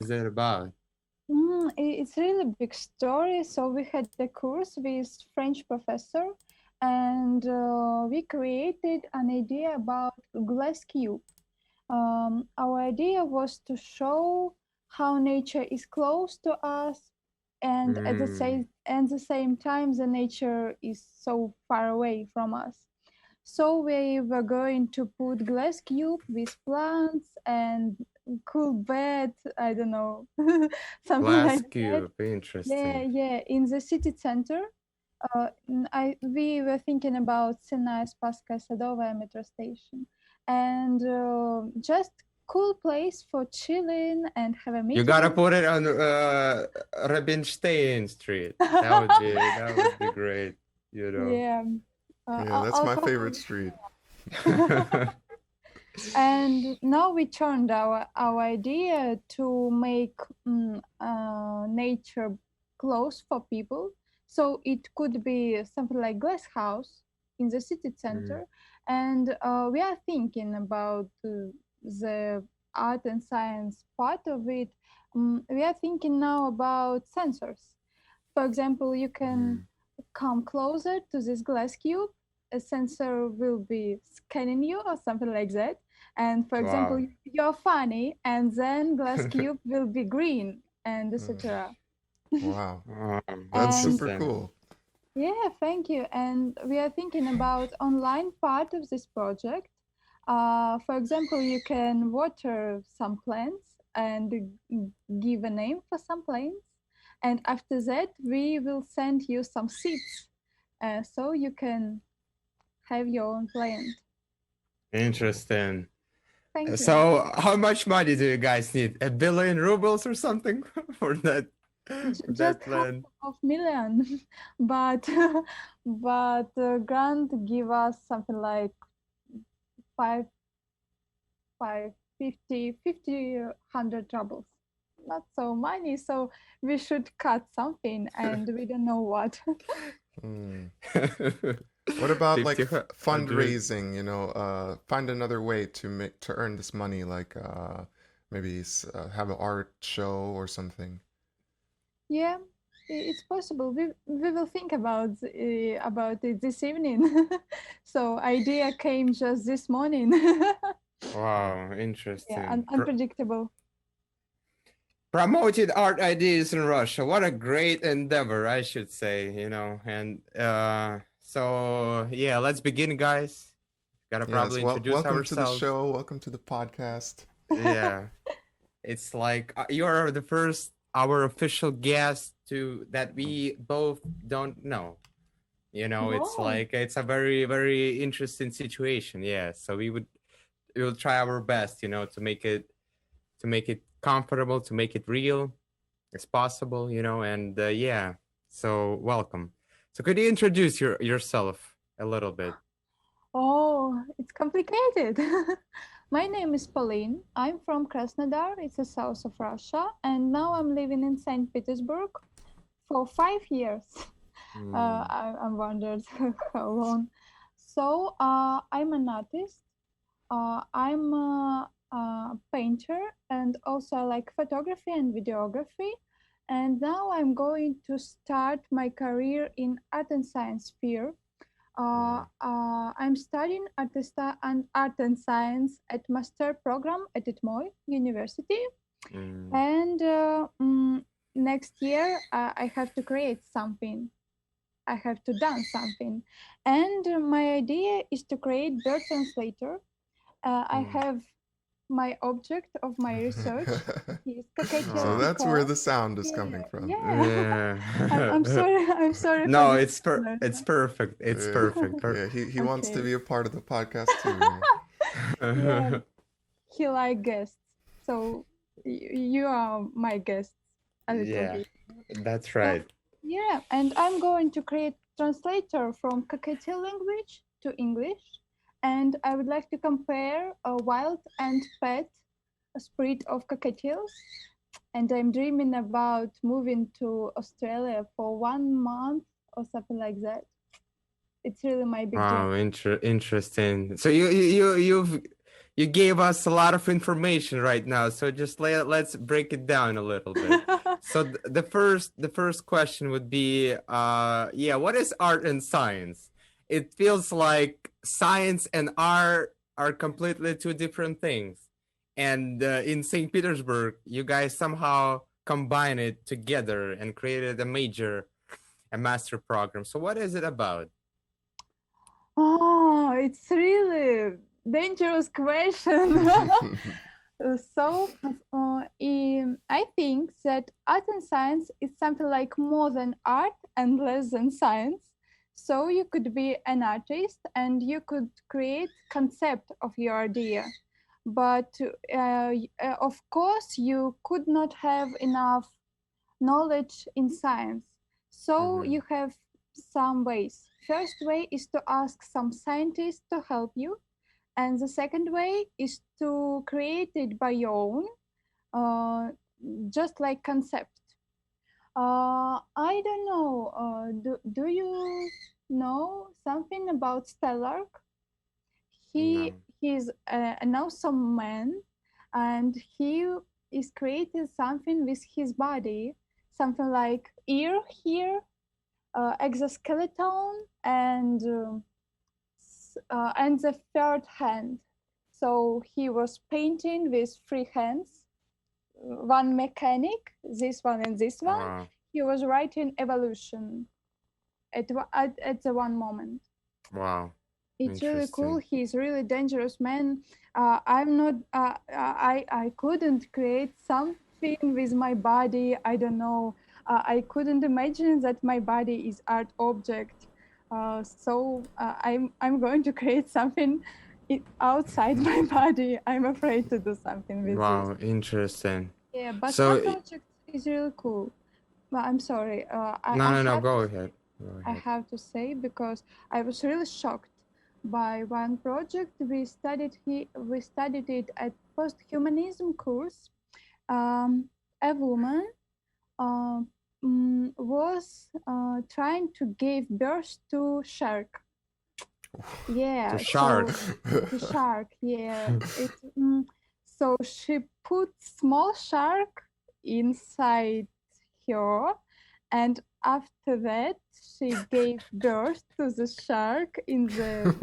is it about? It's really a big story. So we had a course with French professor, and we created an idea about glass cube. Our idea was to show how nature is close to us, and at the same time, the nature is so far away from us. So we were going to put glass cube with plants and cool bed, I don't know, something Glass like that. cube, Yeah, interesting. yeah, in the city center. We were thinking about Sinai Spasskaya Sadovaya metro station, and just cool place for chilling and have a You gotta meeting. put it on Rubinstein Street. That would be great, you know. Yeah, Yeah, that's my alcohol. favorite street. And now we turned our idea to make nature close for people. So it could be something like glass house in the city center. And we are thinking about the art and science part of it. We are thinking now about sensors. For example, you can come closer to this glass cube. A sensor will be scanning you or something like that. And for example, Wow. you're funny, and then glass cube will be green, and etc. Wow, Oh, that's And super interesting. cool. yeah, thank you. And we are thinking about online part of this project. For example, you can water some plants and give a name for some plants. And after that, we will send you some seeds so you can have your own plant. Interesting. Thank you. So, how much money do you guys need? 1 billion rubles or something for that Just half plan? of million, but grant give us something like five 100 rubles. Not so money, so we should cut something, and we don't know what. Hmm. What about like 100. fundraising? Find another way to earn this money, like maybe have an art show or something. Yeah, it's possible. We will think about it this evening. So idea came just this morning. Wow, Yeah, interesting. unpredictable. Promoted art ideas in Russia. What a great endeavor, I should say, you know. And so yeah, let's begin, guys. Gotta Yes, probably well, introduce welcome to the ourselves. show. Welcome to the podcast. Yeah. It's like you're the first our official guest to that we both don't know. You know, it's Whoa. like it's a very, very interesting situation. Yeah. So we will try our best, you know, to make it comfortable, to make it real as possible, you know, and yeah. So welcome. So could you introduce yourself a little bit? Oh, it's complicated. My name is Pauline. I'm from Krasnodar, it's the south of Russia, and now I'm living in St. Petersburg for 5 years. I'm wondered how long. So I'm an artist. I'm a painter, and also I like photography and videography. And now I'm going to start my career in art and science sphere. I'm studying art and science at master program at ITMO University, and next year I have to create something. I have to done something, and my idea is to create bird translator. I have my object of my research is So cockatiel that's where call. the sound is coming Yeah, from. yeah. I'm Yeah. sorry. I'm sorry for No, this. it's perfect. It's perfect. Yeah, he wants to Okay. be a part of the podcast too. Yeah, he like guests. So you are my guests a little Yeah, bit. that's So right. yeah, and I'm going to create translator from Kakatiel language to English, and I would like to compare a wild and pet spirit of cockatiels. And I'm dreaming about moving to Australia for 1 month or something like that. It's really my big dream. Wow, interesting. So you've you gave us a lot of information right now, so just let's break it down a little bit. So the first question would be, yeah, what is art and science? It feels like science and art are completely two different things. And in St. Petersburg, you guys somehow combine it together and created a master program. So what is it about? Oh, it's really dangerous question. I think that art and science is something like more than art and less than science. So you could be an artist and you could create concept of your idea. But of course, you could not have enough knowledge in science. So you have some ways. First way is to ask some scientists to help you. And the second way is to create it by your own, just like concept. I don't know. Do you know something about Stellark? No. He's an awesome man, and he is creating something with his body, something like ear here, exoskeleton, and the third hand. So he was painting with three hands, one mechanic, this one and this one. Wow. He was writing evolution at the one moment. Wow. It's really cool. He's really dangerous man. I'm not. I couldn't create something with my body. I don't know. I couldn't imagine that my body is art object. I'm going to create something outside my body. I'm afraid to do something with Wow, this. interesting. Yeah, but So one project is really cool. But I'm sorry. no, go ahead. I have to say, because I was really shocked by one project we studied it at post-humanism course. A woman was trying to give birth to shark. Yeah, To shark. To shark. Yeah. So she put small shark inside her, and after that she gave birth to the shark in the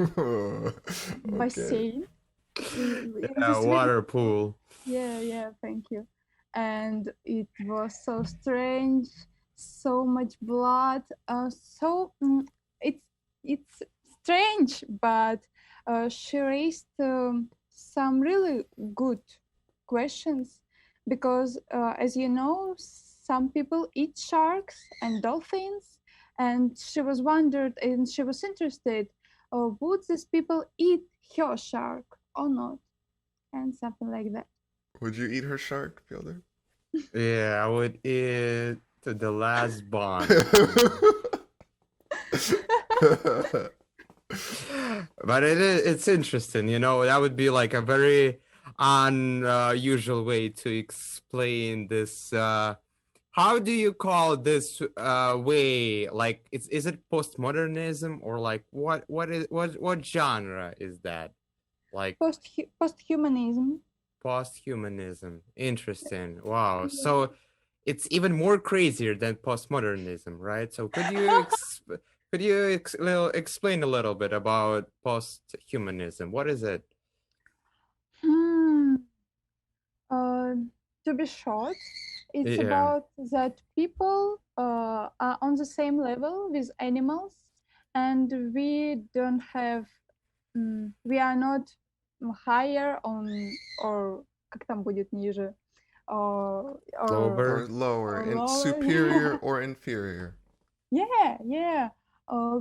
bassin. Yeah, water pool. Yeah, thank you. And it was so strange, so much blood. It's strange, but she raised some really good questions, because as you know, some people eat sharks and dolphins, and she was wondered, and she was interested, would these people eat her shark or not, and something like that. Would you eat her shark, Fedor? Yeah, I would eat the last bond. But it's interesting, you know. That would be like a very unusual way to explain this. How do you call this way? Like, is it postmodernism, or like what genre is that? Like Post-humanism. Post-humanism. Interesting. Wow. So it's even more crazier than postmodernism, right? So could you explain a little bit about post-humanism? What is it? To be short, it's about that people are on the same level with animals, and we don't have, we are not higher on, or как там будет ниже, or lower, superior or inferior. Yeah.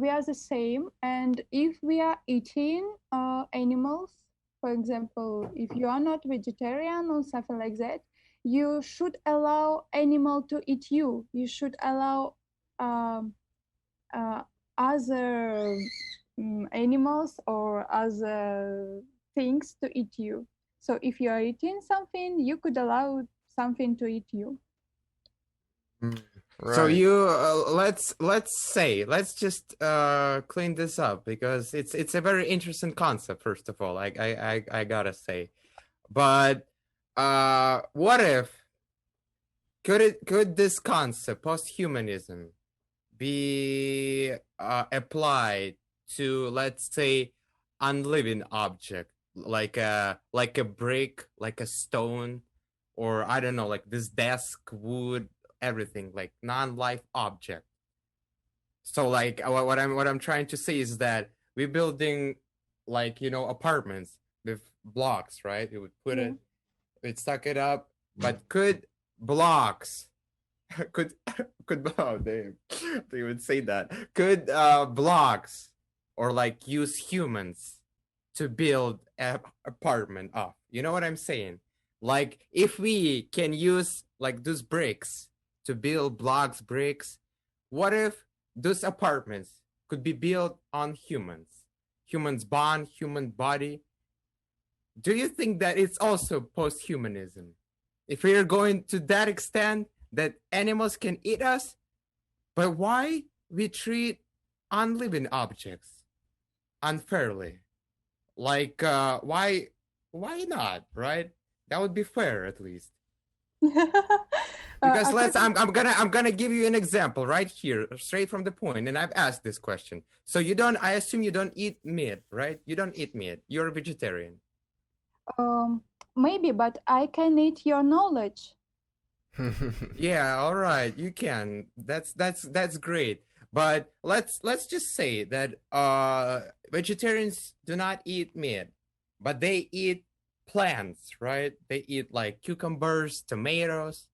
We are the same, and if we are eating animals, for example, if you are not vegetarian or something like that, you should allow animal to eat you. You should allow other animals or other things to eat you. So if you are eating something, you could allow something to eat you. So Right. you let's just clean this up because it's a very interesting concept. First of all, I gotta say, but what if could this concept post-humanism be applied to, let's say, unliving object like a brick, like a stone, or I don't know, like this desk, wood, everything, like non-life object. So like what I'm trying to say is that we're building, like, apartments with blocks, right? We would put Yeah. it, we'd suck it up, but could blocks could oh they would say that, could blocks or like use humans to build a apartment off, you know what I'm saying? Like if we can use like those bricks to build blocks, bricks, what if those apartments could be built on humans bond, human body? Do you think that it's also post-humanism if we are going to that extent that animals can eat us? But why we treat unliving objects unfairly? Like why not, right? That would be fair at least. Because According, I'm gonna give you an example right here, straight from the point, and I've asked this question. So you don't, I assume you don't eat meat, right? You don't eat meat. You're a vegetarian. um, maybe, but I can eat your knowledge. Yeah, all right, you can. That's great. But let's just say that vegetarians do not eat meat, but they eat plants, right? They eat like cucumbers, tomatoes.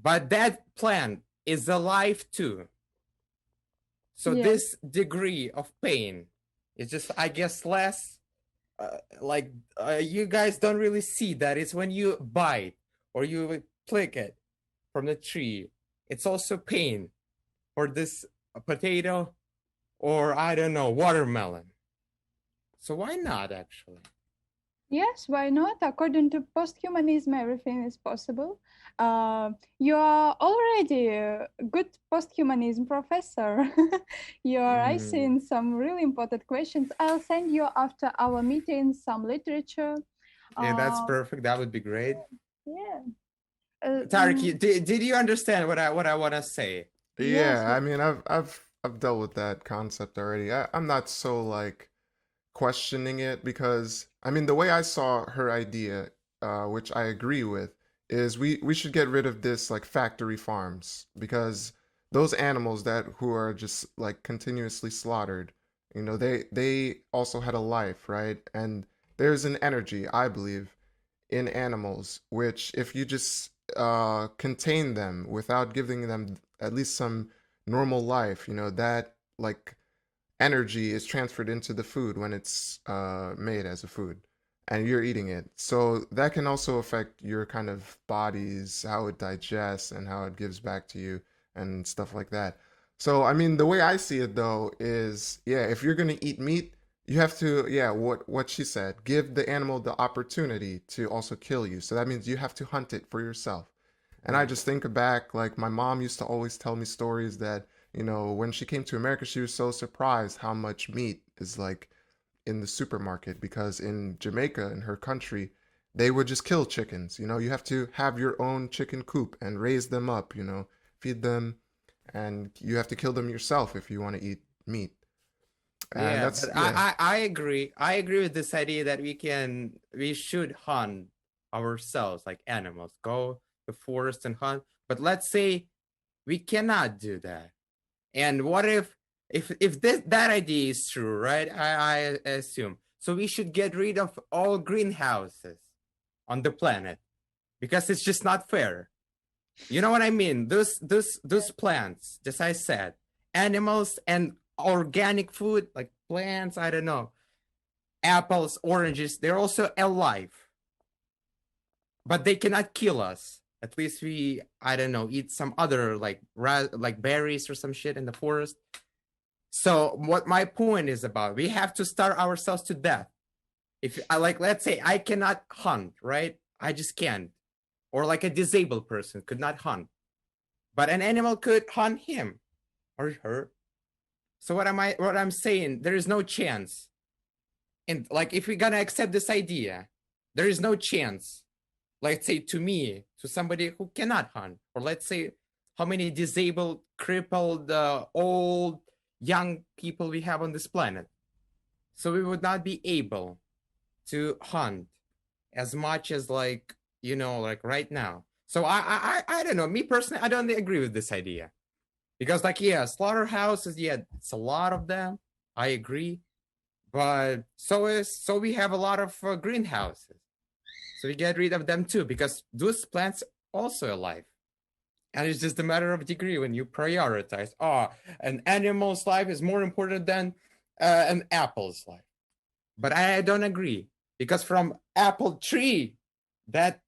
But that plant is alive too. So Yes. this degree of pain is just, I guess, less you guys don't really see that it's when you bite or you pluck it from the tree. It's also pain for this potato or I don't know, watermelon. So why not actually? Yes, why not? According to post-humanism, everything is possible. You are already a good post-humanism professor. You are raising some really important questions. I'll send you after our meeting some literature. Yeah, that's Uh, perfect. That would be great. yeah. Tarik, did you understand what I want to say? Yes, Yeah, I mean, I've dealt with that concept already. I'm not so like questioning it because I mean the way I saw her idea, which I agree with, is we should get rid of this like factory farms because those animals that who are just like continuously slaughtered, they also had a life, right? And there's an energy, I believe, in animals, which if you just contain them without giving them at least some normal life, that like energy is transferred into the food when it's made as a food and you're eating it. So that can also affect your kind of body's, how it digests and how it gives back to you and stuff like that. So, I mean, the way I see it though is, yeah, if you're going to eat meat, you have to, yeah, what she said, give the animal the opportunity to also kill you. So that means you have to hunt it for yourself. And I just think back, like my mom used to always tell me stories that, when she came to America, she was so surprised how much meat is like in the supermarket because in Jamaica, in her country, they would just kill chickens. You have to have your own chicken coop and raise them up, feed them, and you have to kill them yourself if you want to eat meat. And Yeah, that's, but yeah. I agree. I agree with this idea that we should hunt ourselves like animals, go to forest and hunt. But let's say we cannot do that. And what if that idea is true, right? I assume. So we should get rid of all greenhouses on the planet because it's just not fair. You know what I mean? Those plants, just I said, animals and organic food like plants, I don't know, apples, oranges, they're also alive, but they cannot kill us. At least we, I don't know, eat some other like berries or some shit in the forest. So what my point is about, we have to starve ourselves to death. If I like, let's say I cannot hunt, right? I just can't. Or like a disabled person could not hunt. but an animal could hunt him or her. So what I'm saying, there is no chance. And like, if we're gonna accept this idea, there is no chance, let's say to me, to somebody who cannot hunt, or let's say how many disabled, crippled, old, young people we have on this planet. So we would not be able to hunt as much as, like, you know, like right now. So I don't know. Me personally, I don't agree with this idea. Because, like, yeah, slaughterhouses, yeah, it's a lot of them. I agree. But so we have a lot of greenhouses. So we get rid of them too, because those plants also alive. And it's just a matter of degree when you prioritize. Oh, an animal's life is more important than an apple's life. But I don't agree, because from apple tree, that,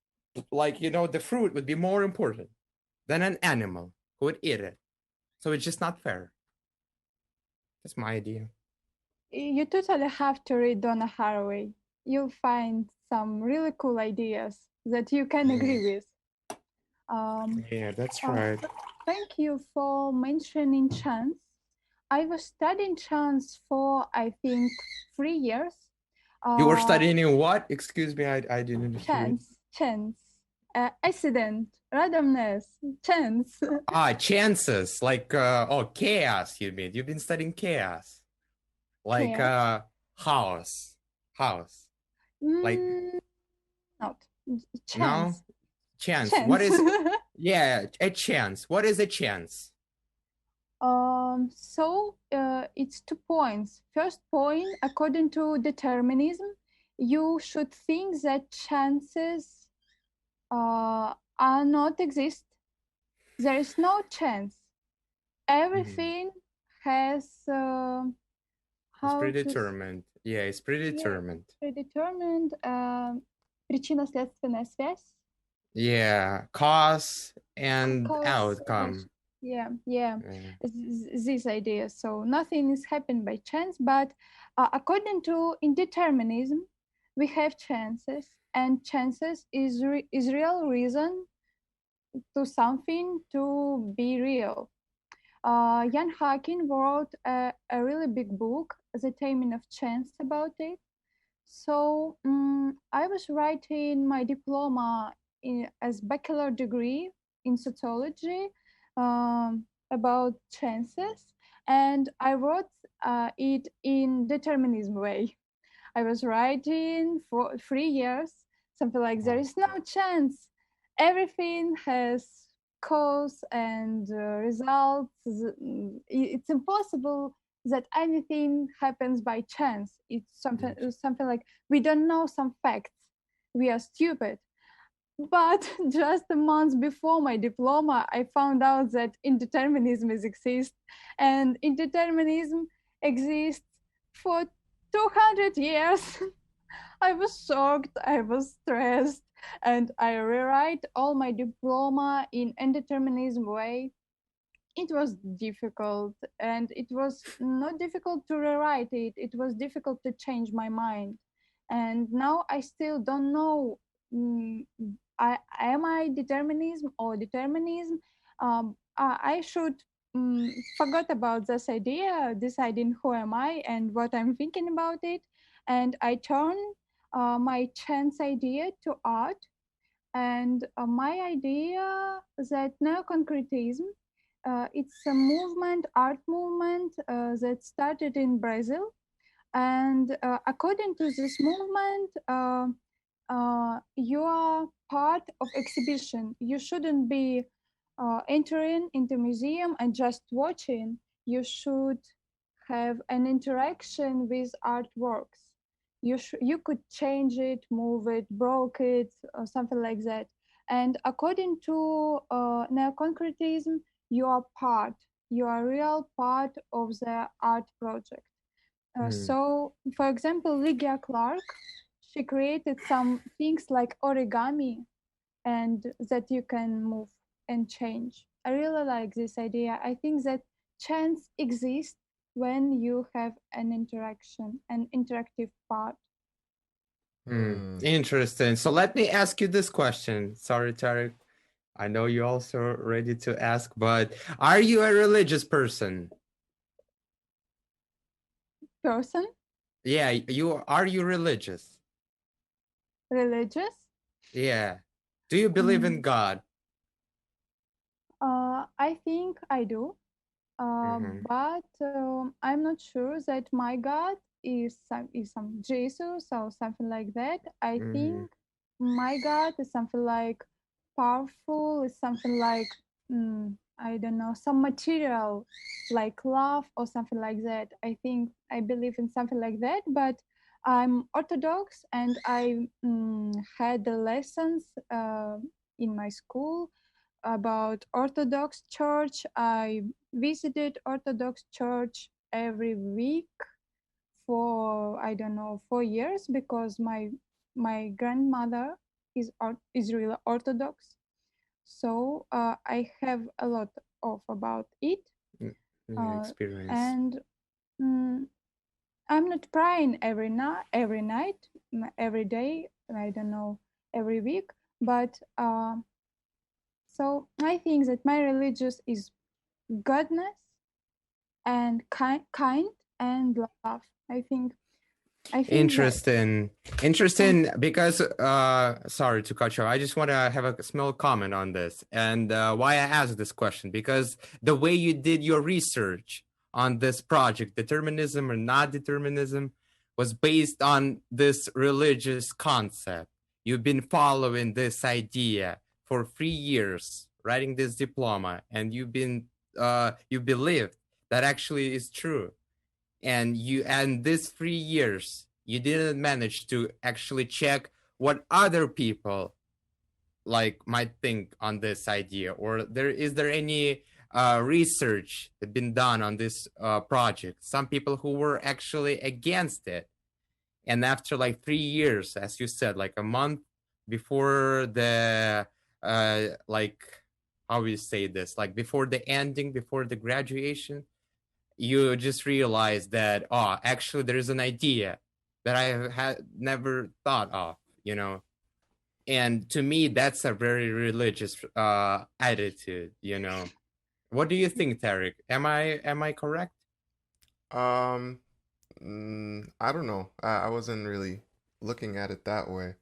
like, you know, the fruit would be more important than an animal who would eat it. So it's just not fair. That's my idea. You totally have to read Donna Haraway. You'll find some really cool ideas that you can agree with. Yeah, that's right. Thank you for mentioning chance. I was studying chance for, I think, 3 years. You were studying in what? Excuse me, I didn't hear. Chance, accident, randomness, chance. Chances, like chaos. You mean you've been studying chaos, like house, like not chance. No, chance. What is? Yeah, a chance. What is a chance? So it's 2 points. First point, according to determinism, you should think that chances are not exist. There is no chance. Everything has it's predetermined. Yeah, it's predetermined. Yeah, predetermined. Причинно-следственная связь. Yeah, cause and outcome. Yeah. This idea. So nothing is happened by chance, but according to indeterminism, we have chances, and chances is real reason to something to be real. Jan Hakin wrote a really big book, The Taming of Chance, about it. So I was writing my diploma as bachelor degree in sociology about chances, and I wrote it in determinism way. I was writing for 3 years, something like there is no chance. Everything has cause and results. It's impossible that anything happens by chance. It's something like we don't know some facts. We are stupid. But just a month before my diploma, I found out that indeterminism exists, and indeterminism exists for 200 years. I was shocked, I was stressed, and I rewrite all my diploma in indeterminism way. It was difficult, and it was not difficult to rewrite it. It was difficult to change my mind. And now I still don't know, am I determinism or determinism? I should forget about this idea, deciding who am I and what I'm thinking about it. And I turn my chance idea to art. And my idea that neoconcretism, it's a movement, art movement that started in Brazil. And according to this movement, you are part of exhibition. You shouldn't be entering into museum and just watching. You should have an interaction with artworks. You could change it, move it, broke it, or something like that. And according to neoconcretism, you are a real part of the art project. So, for example, Lygia Clark, she created some things like origami, and that you can move and change. I really like this idea. I think that chance exists when you have an interaction, an interactive part. Interesting. So let me ask you this question. Sorry, Tarik. I know you're also ready to ask, but are you a religious person? Person? Yeah, are you religious? Religious? Yeah. Do you believe in God? I think I do. Mm-hmm. But I'm not sure that my God is some Jesus or something like that. I Mm-hmm. think my God is something like powerful, is something like I don't know, some material like love or something like that. I think I believe in something like that, but I'm Orthodox and I had the lessons in my school about Orthodox Church. I visited Orthodox Church every week for I don't know 4 years because my grandmother is really Orthodox. So I have a lot of about it, Yeah, uh, experience. and mm, I'm not praying every night, every day. I don't know every week, but so I think that my religious is goodness and kind and love. I think that. Interesting. And Interesting because sorry to cut you off. I just want to have a small comment on this and why I asked this question because the way you did your research on this project, determinism or not determinism, was based on this religious concept. You've been following this idea for 3 years, writing this diploma, and you believed that actually is true, and these 3 years you didn't manage to actually check what other people like might think on this idea, or there any research that been done on this project, some people who were actually against it, and after like 3 years, as you said, like a month before the like how we say this, like before the ending, before the graduation, you just realize that, oh, actually there's an idea that I had never thought of, you know. And to me, that's a very religious attitude, you know. What do you think, Tarik? Am I correct? Um, I don't know. I wasn't really looking at it that way.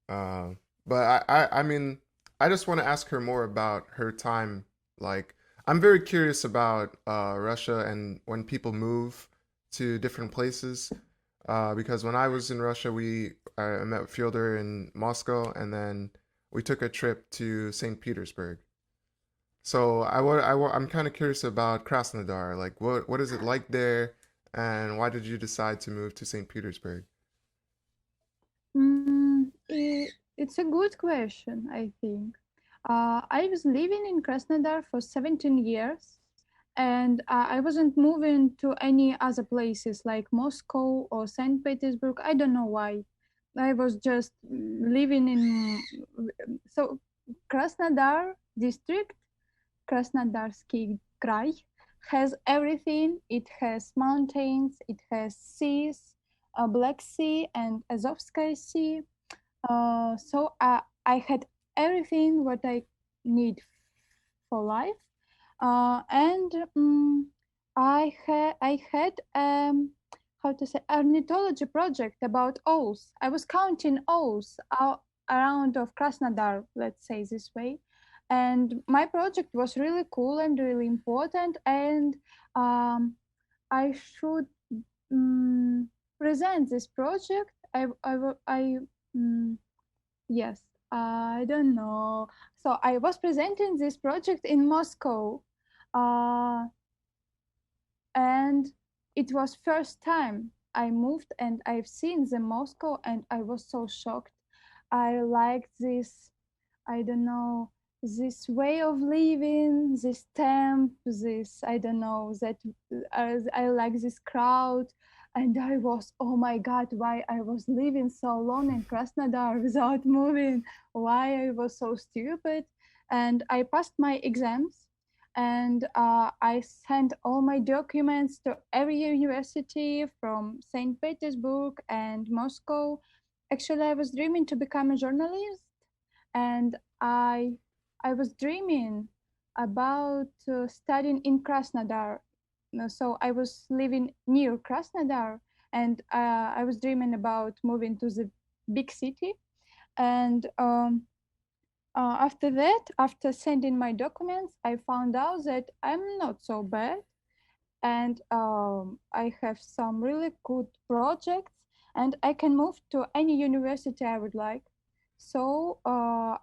But I mean, I just want to ask her more about her time. Like, I'm very curious about Russia and when people move to different places. Because when I was in Russia, I met Fyodor in Moscow, and then we took a trip to St. Petersburg. So I'm kind of curious about Krasnodar. Like, what is it like there, and why did you decide to move to St. Petersburg? it's a good question, I think. I was living in Krasnodar for 17 years, and I wasn't moving to any other places like Moscow or St. Petersburg. I don't know why. I was just living in so Krasnodar district, Krasnodarsky Krai, has everything. It has mountains, it has seas, Black Sea and Azovsky Sea. So I had everything what I need for life, and I had how to say ornithology project about owls. I was counting owls around of Krasnodar, let's say this way, and my project was really cool and really important, and um, I should um, present this project. Mm, Yes, I don't know. So I was presenting this project in Moscow, uh, and it was first time I moved and I've seen the Moscow, and I was so shocked. I liked this, I don't know, this way of living, this temp, this, I don't know, that I like this crowd. And I was, oh my God, why I was living so long in Krasnodar without moving, why I was so stupid. And I passed my exams, and I sent all my documents to every university from St. Petersburg and Moscow. Actually, I was dreaming to become a journalist, and I I was dreaming about studying in Krasnodar. So I was living near Krasnodar, and I was dreaming about moving to the big city. And after that, after sending my documents, I found out that I'm not so bad, and I have some really good projects, and I can move to any university I would like. So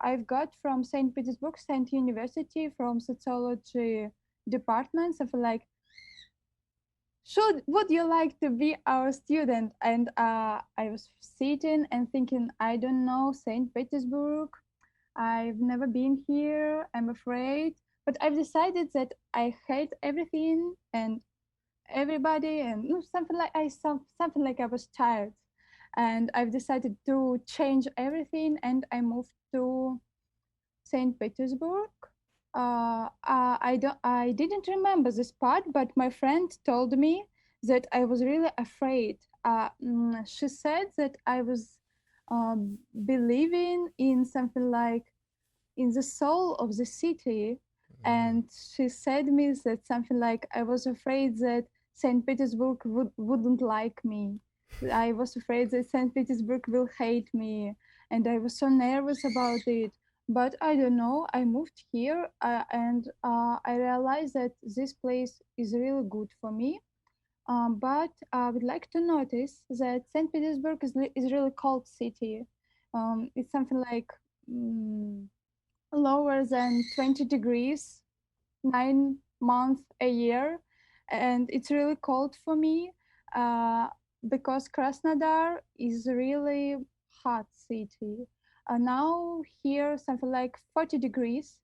I've got from St. Petersburg State University from sociology department something like, would you like to be our student? And I was sitting and thinking, I don't know St. Petersburg. I've never been here. I'm afraid. But I've decided that I hate everything and everybody, and something like I was tired, and I've decided to change everything, and I moved to St. Petersburg. I didn't remember this part, but my friend told me that I was really afraid. She said that I was believing in something like in the soul of the city, and she said me that something like I was afraid that St. Petersburg wouldn't like me. I was afraid that St. Petersburg will hate me, and I was so nervous about it. But I don't know. I moved here, and I realized that this place is really good for me. But I would like to notice that St. Petersburg is really cold city. It's something like lower than 20 degrees 9 months a year, and it's really cold for me uh, because Krasnodar is really hot city. Now here something like 40 degrees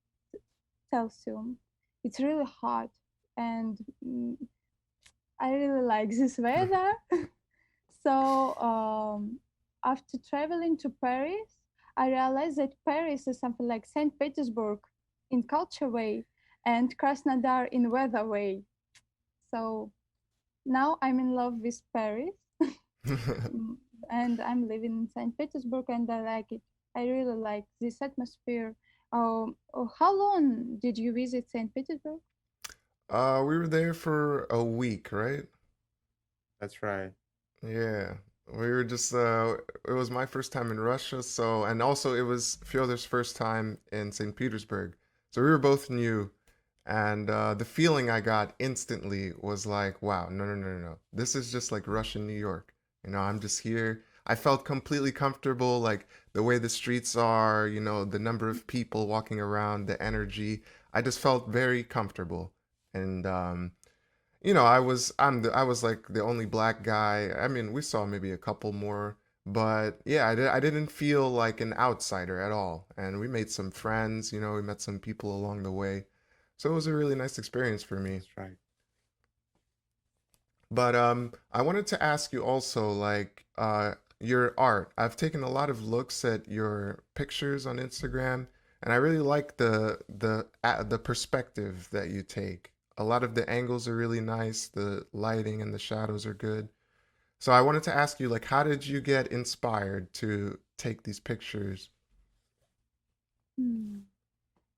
Celsius. It's really hot, and I really like this weather. So after traveling to Paris, I realized that Paris is something like St. Petersburg in culture way and Krasnodar in weather way. So now I'm in love with Paris. And I'm living in St. Petersburg, and I like it. I really like this atmosphere. How long did you visit St. Petersburg? We were there for a week, right? That's right. Yeah. We were just it was my first time in Russia, so and also it was Fyodor's first time in St. Petersburg. So we were both new, and the feeling I got instantly was like, wow, no, no, no, no, no. This is just like Russian New York. I'm just here. I felt completely comfortable, like the way the streets are, the number of people walking around, the energy. I just felt very comfortable. And I was like the only black guy. I mean, we saw maybe a couple more, but yeah, I didn't feel like an outsider at all. And we made some friends, we met some people along the way. So it was a really nice experience for me. That's right. But I wanted to ask you also, like, your art. I've taken a lot of looks at your pictures on Instagram, and I really like the perspective that you take. A lot of the angles are really nice, the lighting and the shadows are good. So I wanted to ask you, like, how did you get inspired to take these pictures? Hmm.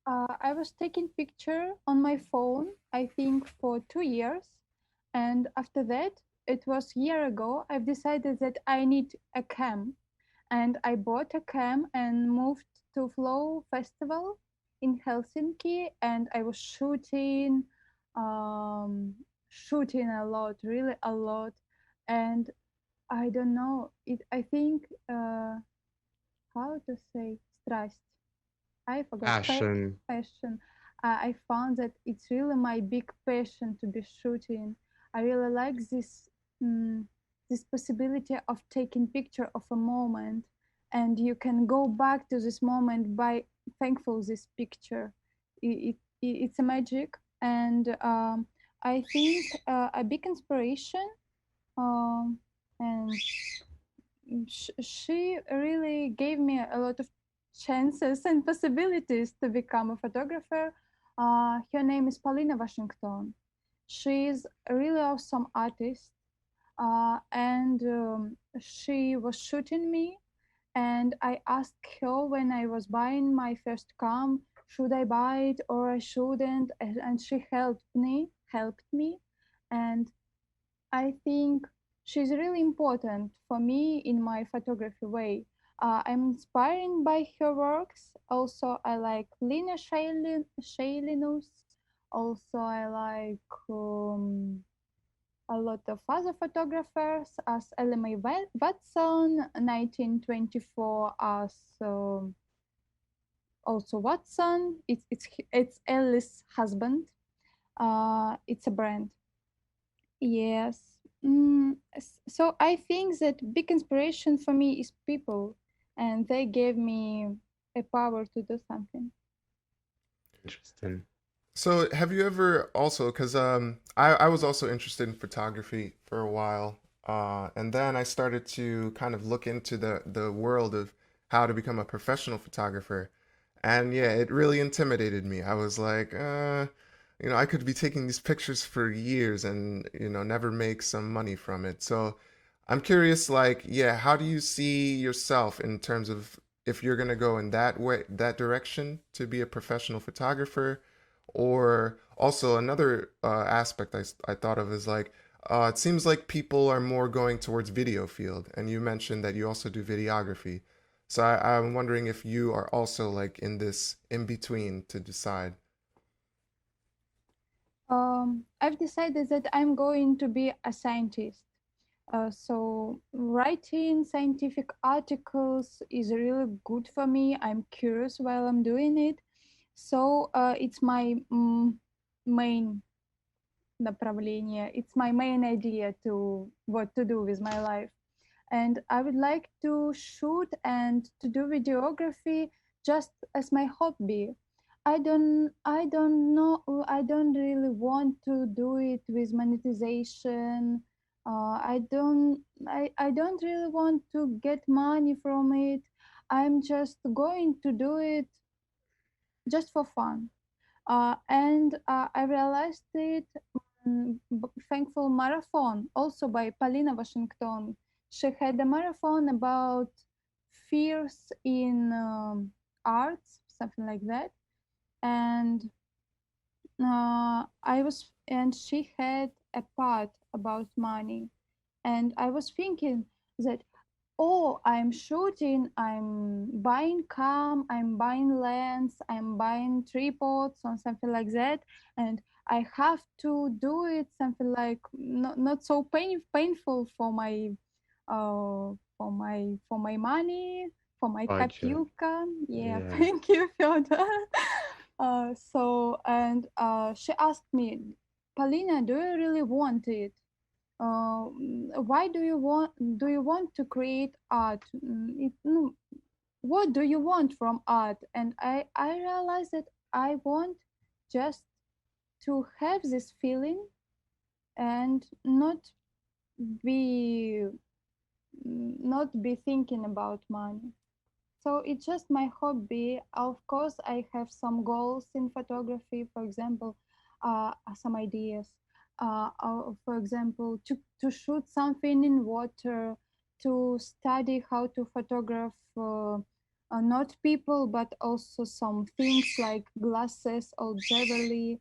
I was taking picture on my phone, I think for 2 years. And after that, it was year ago, I've decided that I need a cam. And I bought a cam and moved to Flow Festival in Helsinki. And I was um, shooting a lot, really a lot. And I don't know, I think, how to say, страсть. I forgot Passion. passion. I found that it's really my big passion to be shooting. I really like this possibility of taking picture of a moment, and you can go back to this moment by thankful this picture. It's a magic, and I think a big inspiration. And she really gave me a lot of chances and possibilities to become a photographer. Her name is Polina Washington. She is a really awesome artist, and she was shooting me. And I asked her when I was buying my first cam, should I buy it or I shouldn't, and she helped me, and I think she's really important for me in my photography way. I'm inspired by her works. Also, I like Lina Shailinus. Also, I like a lot of other photographers, as LMA Watson, 1924, as also Watson. It's Ellie's husband. It's a brand. Yes. So I think that big inspiration for me is people, and they gave me a power to do something. Interesting. So have you ever also, because I was also interested in photography for a while, and then I started to kind of look into the world of how to become a professional photographer, and yeah, it really intimidated me. I was like, I could be taking these pictures for years and never make some money from it. So I'm curious, like, yeah, how do you see yourself in terms of if you're gonna go in that way, that direction to be a professional photographer? Or also another aspect I thought of is like it seems like people are more going towards video field, and you mentioned that you also do videography. So I'm wondering if you are also like in this in between to decide. I've decided that I'm going to be a scientist. So writing scientific articles is really good for me. I'm curious while I'm doing it. So it's my main направление. It's my main idea to what to do with my life. And I would like to shoot and to do videography just as my hobby. I don't really want to do it with monetization. I don't really want to get money from it. I'm just going to do it just for fun. And I realized it thankful marathon also by Polina Washington. She had a marathon about fears in arts, something like that. And she had a part about money. And I was thinking that, oh, I'm shooting, I'm buying cam, I'm buying lens, I'm buying tripods or something like that, and I have to do it something like not so painful for my money, for my Budget. kopilka. Yeah, Yeah. thank you, Fedor. She asked me, Polina, do you really want it? Why do you want to create art? What do you want from art? And I realized that I want just to have this feeling and be not be thinking about money. So it's just my hobby. Of course, I have some goals in photography. For example, some ideas. For example, to shoot something in water, to study how to photograph not people, but also some things like glasses or jewelry.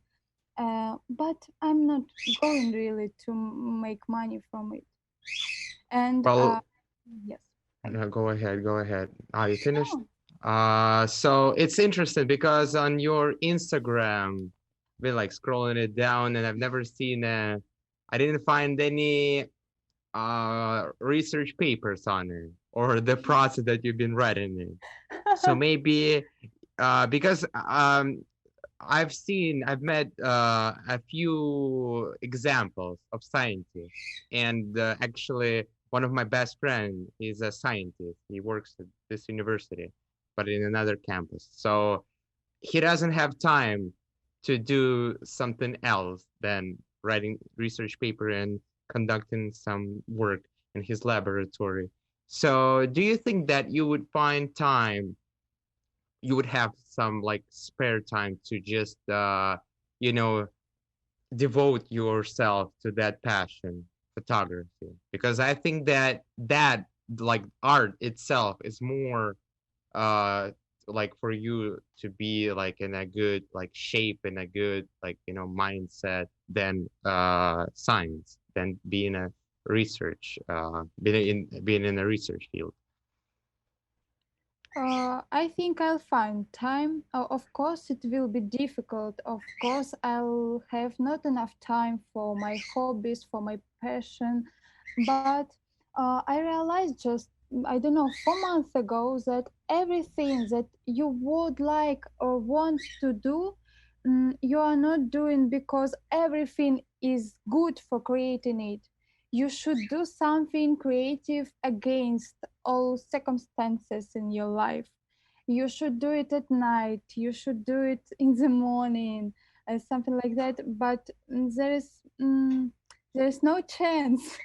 But I'm not going really to make money from it. And Well, yes, no, go ahead, go ahead. Are you finished? oh, So it's interesting because on your Instagram, been like scrolling it down, and I've never seen I didn't find any research papers on it or the process that you've been writing it. So maybe because I've met a few examples of scientists, and actually one of my best friend is a scientist. He works at this university, but in another campus. So he doesn't have time to do something else than writing research paper and conducting some work in his laboratory. So do you think that you would find time, you would have some like spare time to just you know devote yourself to that passion, photography? Because I think that like art itself is more uh like for you to be like in a good like shape, in a good like mindset, than science, than being a research being in a research field. I think I'll find time. Of course, it will be difficult. Of course, I'll have not enough time for my hobbies, for my passion. But I realized just, I don't know, 4 months ago that everything that you would like or want to do, you are not doing because everything is good for creating it. You should do something creative against all circumstances in your life. You should do it at night, you should do it in the morning, something like that. But there is no chance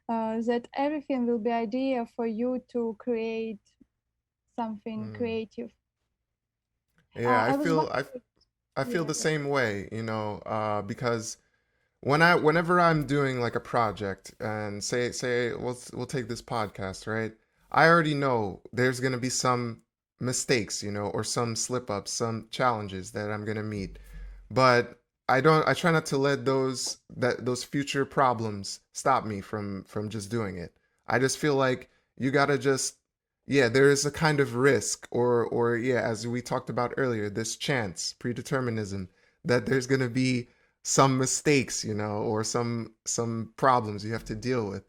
that everything will be idea for you to create something Mm. creative. Yeah, I I was feel wondering, I feel yeah, the yeah. same way, because whenever I'm doing like a project, and say we'll take this podcast, right? I already know there's gonna be some mistakes, or some slip ups, some challenges that I'm gonna meet. But I try not to let those future problems stop me from just doing it. I just feel like you gotta just, yeah, there is a kind of risk, or yeah, as we talked about earlier, this chance, predeterminism, that there's gonna be some mistakes, or some problems you have to deal with.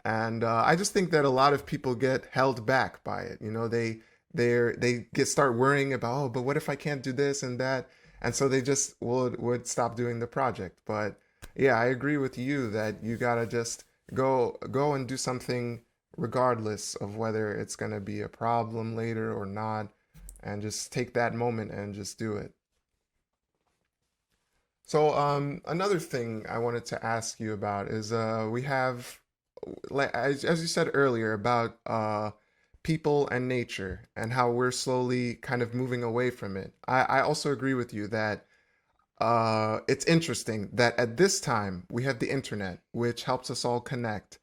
And I just think that a lot of people get held back by it. They get start worrying about, oh, but what if I can't do this and that, and so they just would stop doing the project. But yeah, I agree with you that you gotta just go and do something regardless of whether it's gonna be a problem later or not, and just take that moment and just do it. So, another thing I wanted to ask you about is we have, like as you said earlier, about people and nature and how we're slowly kind of moving away from it. I also agree with you that it's interesting that at this time we have the internet, which helps us all connect,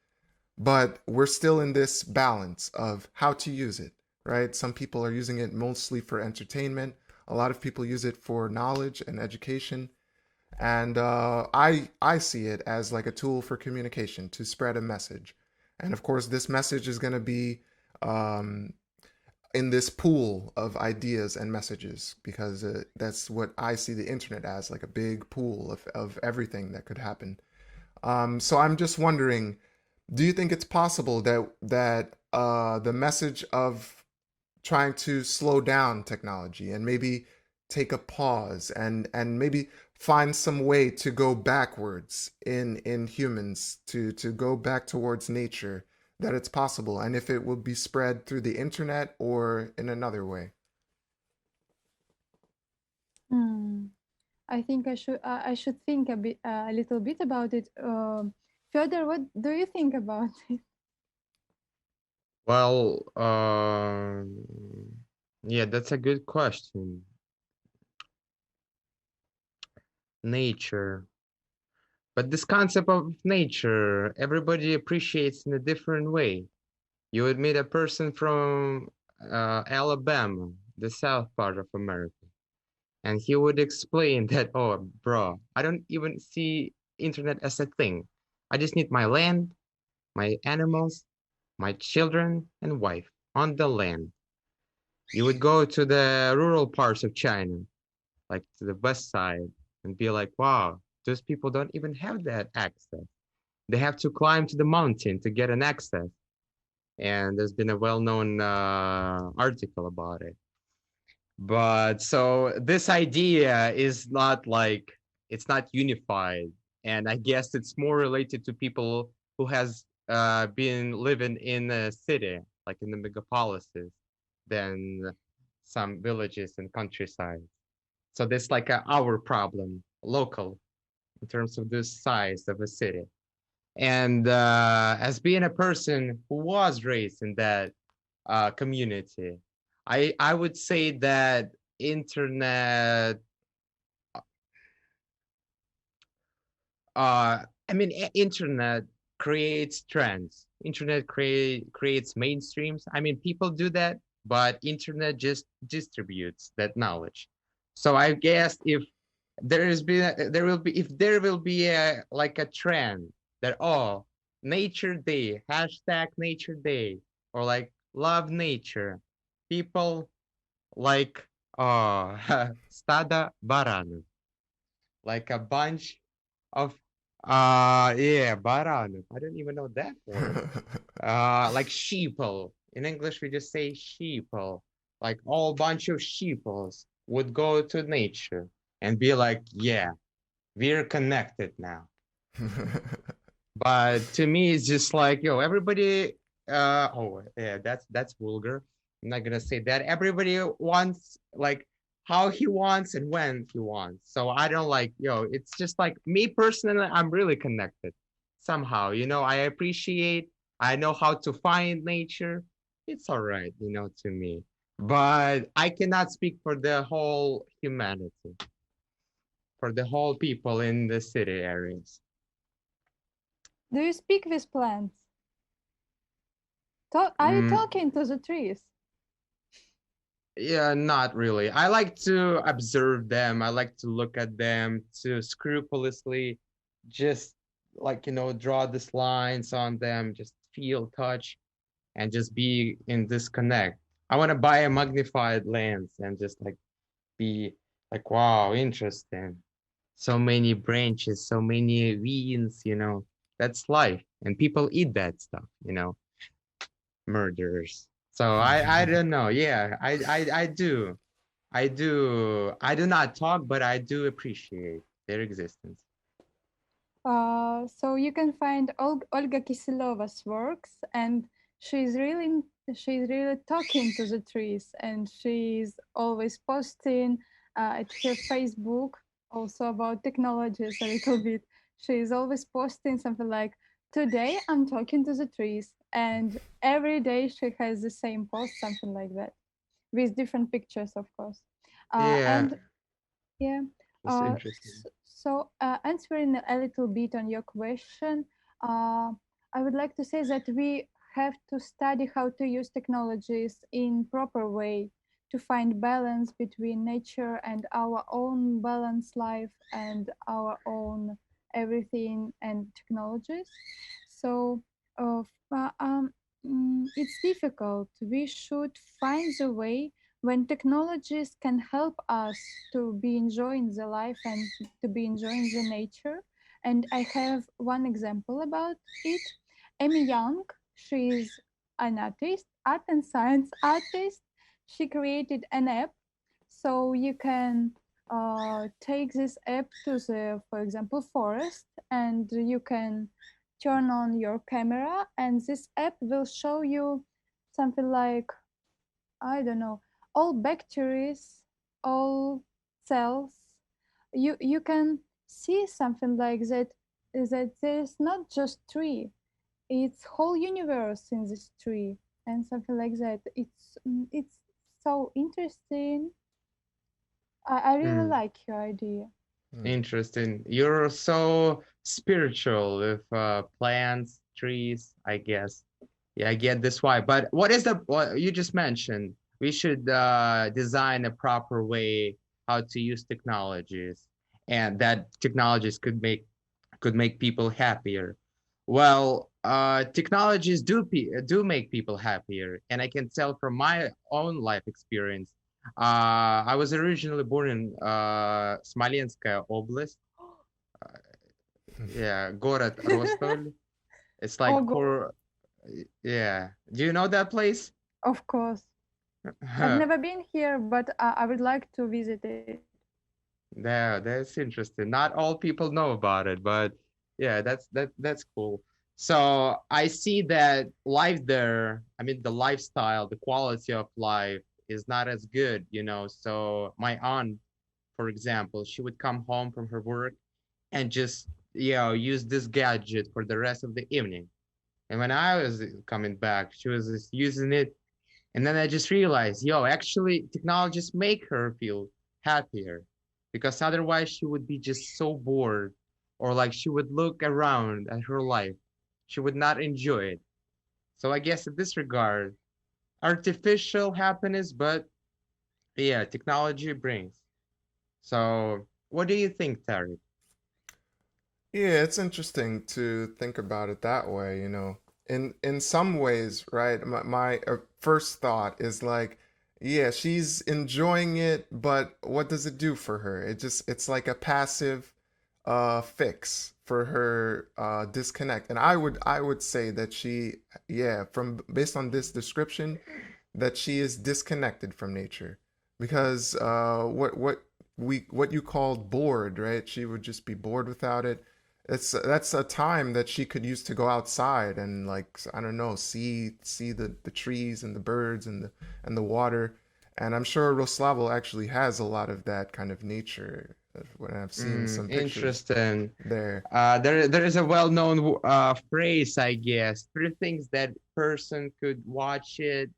but we're still in this balance of how to use it, right? Some people are using it mostly for entertainment. A lot of people use it for knowledge and education, and I see it as like a tool for communication to spread a message. And of course, this message is going to be um, in this pool of ideas and messages, because that's what I see the internet as, like a big pool of everything that could happen. So I'm just wondering, do you think it's possible that the message of trying to slow down technology and maybe take a pause and maybe find some way to go backwards in humans, to go back towards nature, that it's possible, and if it will be spread through the internet or in another way? Hmm. I think I should think a little bit about it. Further, what do you think about it? Well, yeah, that's a good question. Nature. But this concept of nature, everybody appreciates in a different way. You would meet a person from Alabama, the south part of America, and he would explain that, oh, bro, I don't even see internet as a thing. I just need my land, my animals, my children and wife on the land. You would go to the rural parts of China, like to the west side, and be like, wow, those people don't even have that access. They have to climb to the mountain to get an access. And there's been a well-known article about it. But so this idea is not like, it's not unified, and I guess it's more related to people who has been living in a city, like in the megapolises, than some villages and countryside. So this like our problem, local, in terms of the size of a city. And as being a person who was raised in that community, I would say that internet, I mean, internet creates trends. Internet creates mainstreams. I mean, people do that but internet just distributes that knowledge. So I guess if there will be a like a trend that, oh, nature day, hashtag nature day, or like love nature, people like, oh, stada baranov, like a bunch of yeah, baranov, I don't even know that word, like sheeple. In English we just say sheeple, like all bunch of sheeples would go to nature and be like, yeah, we're connected now. But to me, it's just like, yo, everybody. Oh, yeah, that's vulgar. I'm not gonna say that. Everybody wants like how he wants and when he wants. So I don't like, yo. It's just like me personally. I'm really connected somehow. I appreciate. I know how to find nature. It's all right, to me. But I cannot speak for the whole humanity, for the whole people in the city areas. Do you speak with plants? Are you talking to the trees? Yeah, not really. I like to observe them. I like to look at them, to scrupulously just like, draw these lines on them, just feel, touch, and just be in disconnect. I want to buy a magnified lens and just like be like, wow, interesting. So many branches, so many veins. That's life. And people eat that stuff, murderers. So I don't know. Yeah, I do. I do not talk, but I do appreciate their existence. So you can find Olga Kiselova's works, and she's really talking to the trees, and she's always posting at her Facebook also about technologies a little bit. She's always posting something like, "Today I'm talking to the trees," and every day she has the same post, something like that, with different pictures, of course. Yeah, And yeah. it's interesting. So, answering a little bit on your question, I would like to say that we have to study how to use technologies in proper way to find balance between nature and our own balanced life and our own everything and technologies. So, it's difficult. We should find the way when technologies can help us to be enjoying the life and to be enjoying the nature. And I have one example about it. Amy Young, she's an artist, art and science artist. She created an app, so you can take this app to the, for example, forest, and you can turn on your camera, and this app will show you something like, I don't know, all bacteria, all cells. You can see something like that, that there's not just tree, it's whole universe in this tree, and something like that. It's so interesting. I really like your idea. Interesting. You're so spiritual with plants, trees, I guess. Yeah, I get this why. But what you just mentioned? We should design a proper way how to use technologies, and that technologies could make people happier. Well, technologies do make people happier, and I can tell from my own life experience. I was originally born in Smolenskaya Oblast. Yeah, город Rostov. It's like yeah. Do you know that place? Of course. I've never been here, but I would like to visit it. Yeah, that's interesting. Not all people know about it, but yeah, that's cool. So I see that life there, I mean the lifestyle, the quality of life is not as good. So my aunt, for example, she would come home from her work and just, use this gadget for the rest of the evening. And when I was coming back, she was just using it. And then I just realized, actually technologies make her feel happier, because otherwise she would be just so bored, or like she would look around at her life. She would not enjoy it. So I guess in this regard, artificial happiness, but yeah, technology brings. So what do you think, Tarik? Yeah, it's interesting to think about it that way, In some ways, right? My first thought is like, yeah, she's enjoying it, but what does it do for her? It's like a passive fix for her disconnect. And I would say that she, yeah, from based on this description, that she is disconnected from nature because what you called bored, right? She would just be bored without it. That's a time that she could use to go outside and, like, I don't know, see the trees and the birds and the water. And I'm sure Roslavo actually has a lot of that kind of nature when I've seen some pictures Interesting. there. There is a well-known phrase, I guess. Three things that person could watch it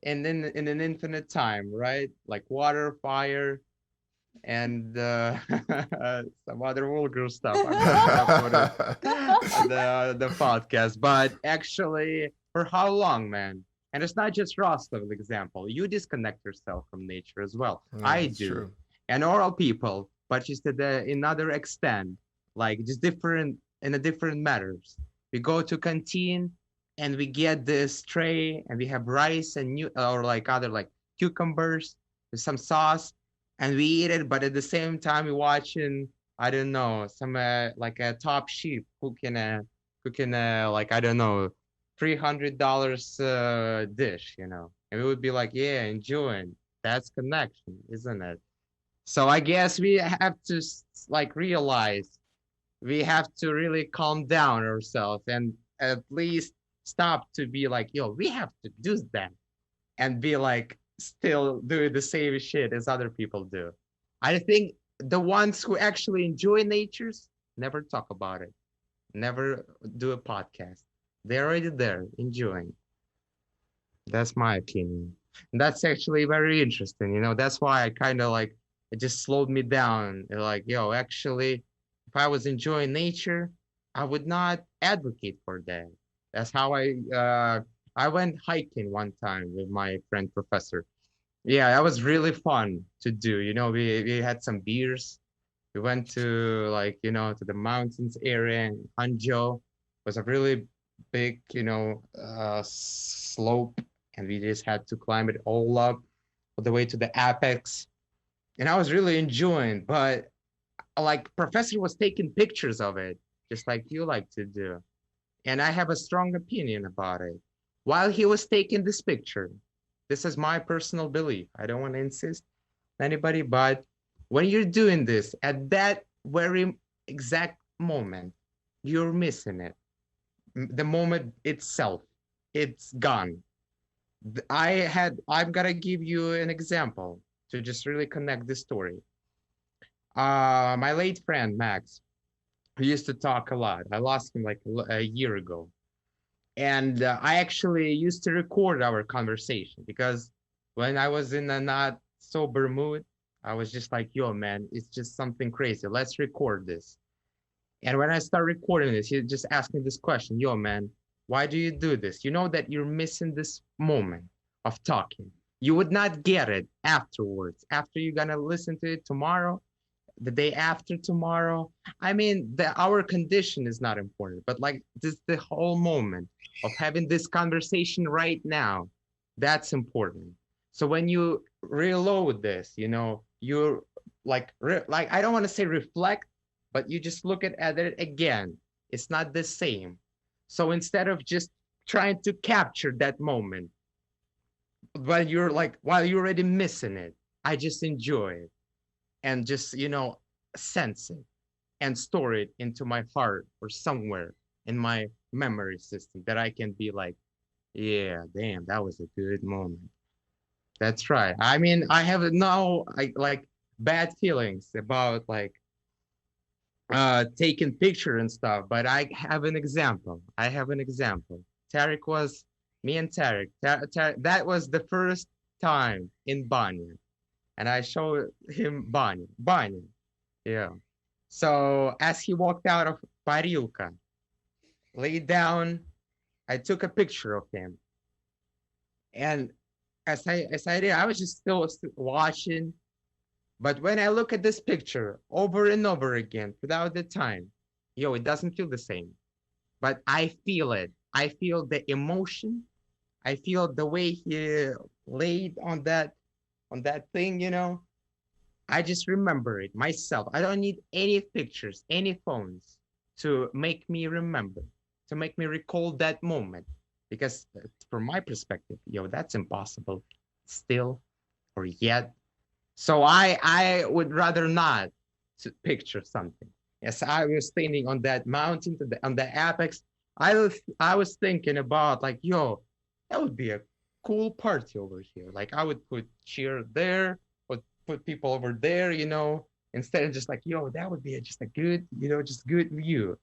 and then in an infinite time, right? Like water, fire, and some other vulgar stuff. I'm not for the podcast, but actually, for how long, man? And it's not just Rostov example. You disconnect yourself from nature as well. Yeah, I that's do, true. and oral people, but just to the another extent, like just different in a different matters. We go to canteen and we get this tray and we have rice and new or like other like cucumbers with some sauce and we eat it, but at the same time we watching I don't know some like a top sheep cooking like I don't know $300 dish, and we would be like, yeah, enjoying. That's connection, isn't it? So I guess we have to like realize we have to really calm down ourselves and at least stop to be like, yo, we have to do that and be like still doing the same shit as other people do. I think the ones who actually enjoy natures never talk about it, never do a podcast. They're already there enjoying. That's my opinion. And that's actually very interesting. That's why I kind of like it just slowed me down. Like, yo, actually, if I was enjoying nature, I would not advocate for that. That's how I went hiking one time with my friend professor. Yeah, that was really fun to do. We had some beers. We went to like, to the mountains area in Hanzhou. It was a really big, slope, and we just had to climb it all up all the way to the apex. And I was really enjoying, but like professor was taking pictures of it, just like you like to do. And I have a strong opinion about it. While he was taking this picture, this is my personal belief. I don't want to insist on anybody, but when you're doing this at that very exact moment, you're missing it. The moment itself, it's gone. I'm gonna give you an example to just really connect this story. My late friend Max, who used to talk a lot. I lost him like a year ago. And I actually used to record our conversation because when I was in a not sober mood, I was just like, yo, man, it's just something crazy. Let's record this. And when I start recording this, he just asked me this question, yo, man, why do you do this? You know that you're missing this moment of talking. You would not get it afterwards. After you're going to listen to it tomorrow, the day after tomorrow. I mean, our condition is not important, but like this, the whole moment of having this conversation right now, that's important. So when you reload this, you're like, I don't want to say reflect, but you just look at it again. It's not the same. So instead of just trying to capture that moment, but you're like, while you're already missing it, I just enjoy it and just sense it and store it into my heart or somewhere in my memory system that I can be like, yeah, damn, that was a good moment. That's right. I mean, I have no like bad feelings about like taking picture and stuff, but I have an example. Tarik was me and Tarik. That was the first time in Banya, and I showed him Banya. Yeah. So as he walked out of Parilka, laid down, I took a picture of him. And as I did, I was just still watching. But when I look at this picture over and over again throughout the time, it doesn't feel the same. But I feel it. I feel the emotion. I feel the way he laid on that thing, I just remember it myself. I don't need any pictures, any phones to make me remember, to make me recall that moment. Because from my perspective, that's impossible still or yet. So I would rather not to picture something. As I was standing on that mountain, on the apex, I was thinking about like, that would be a cool party over here. Like I would put cheer there, put people over there, instead of just like, that would be just a good, just good view.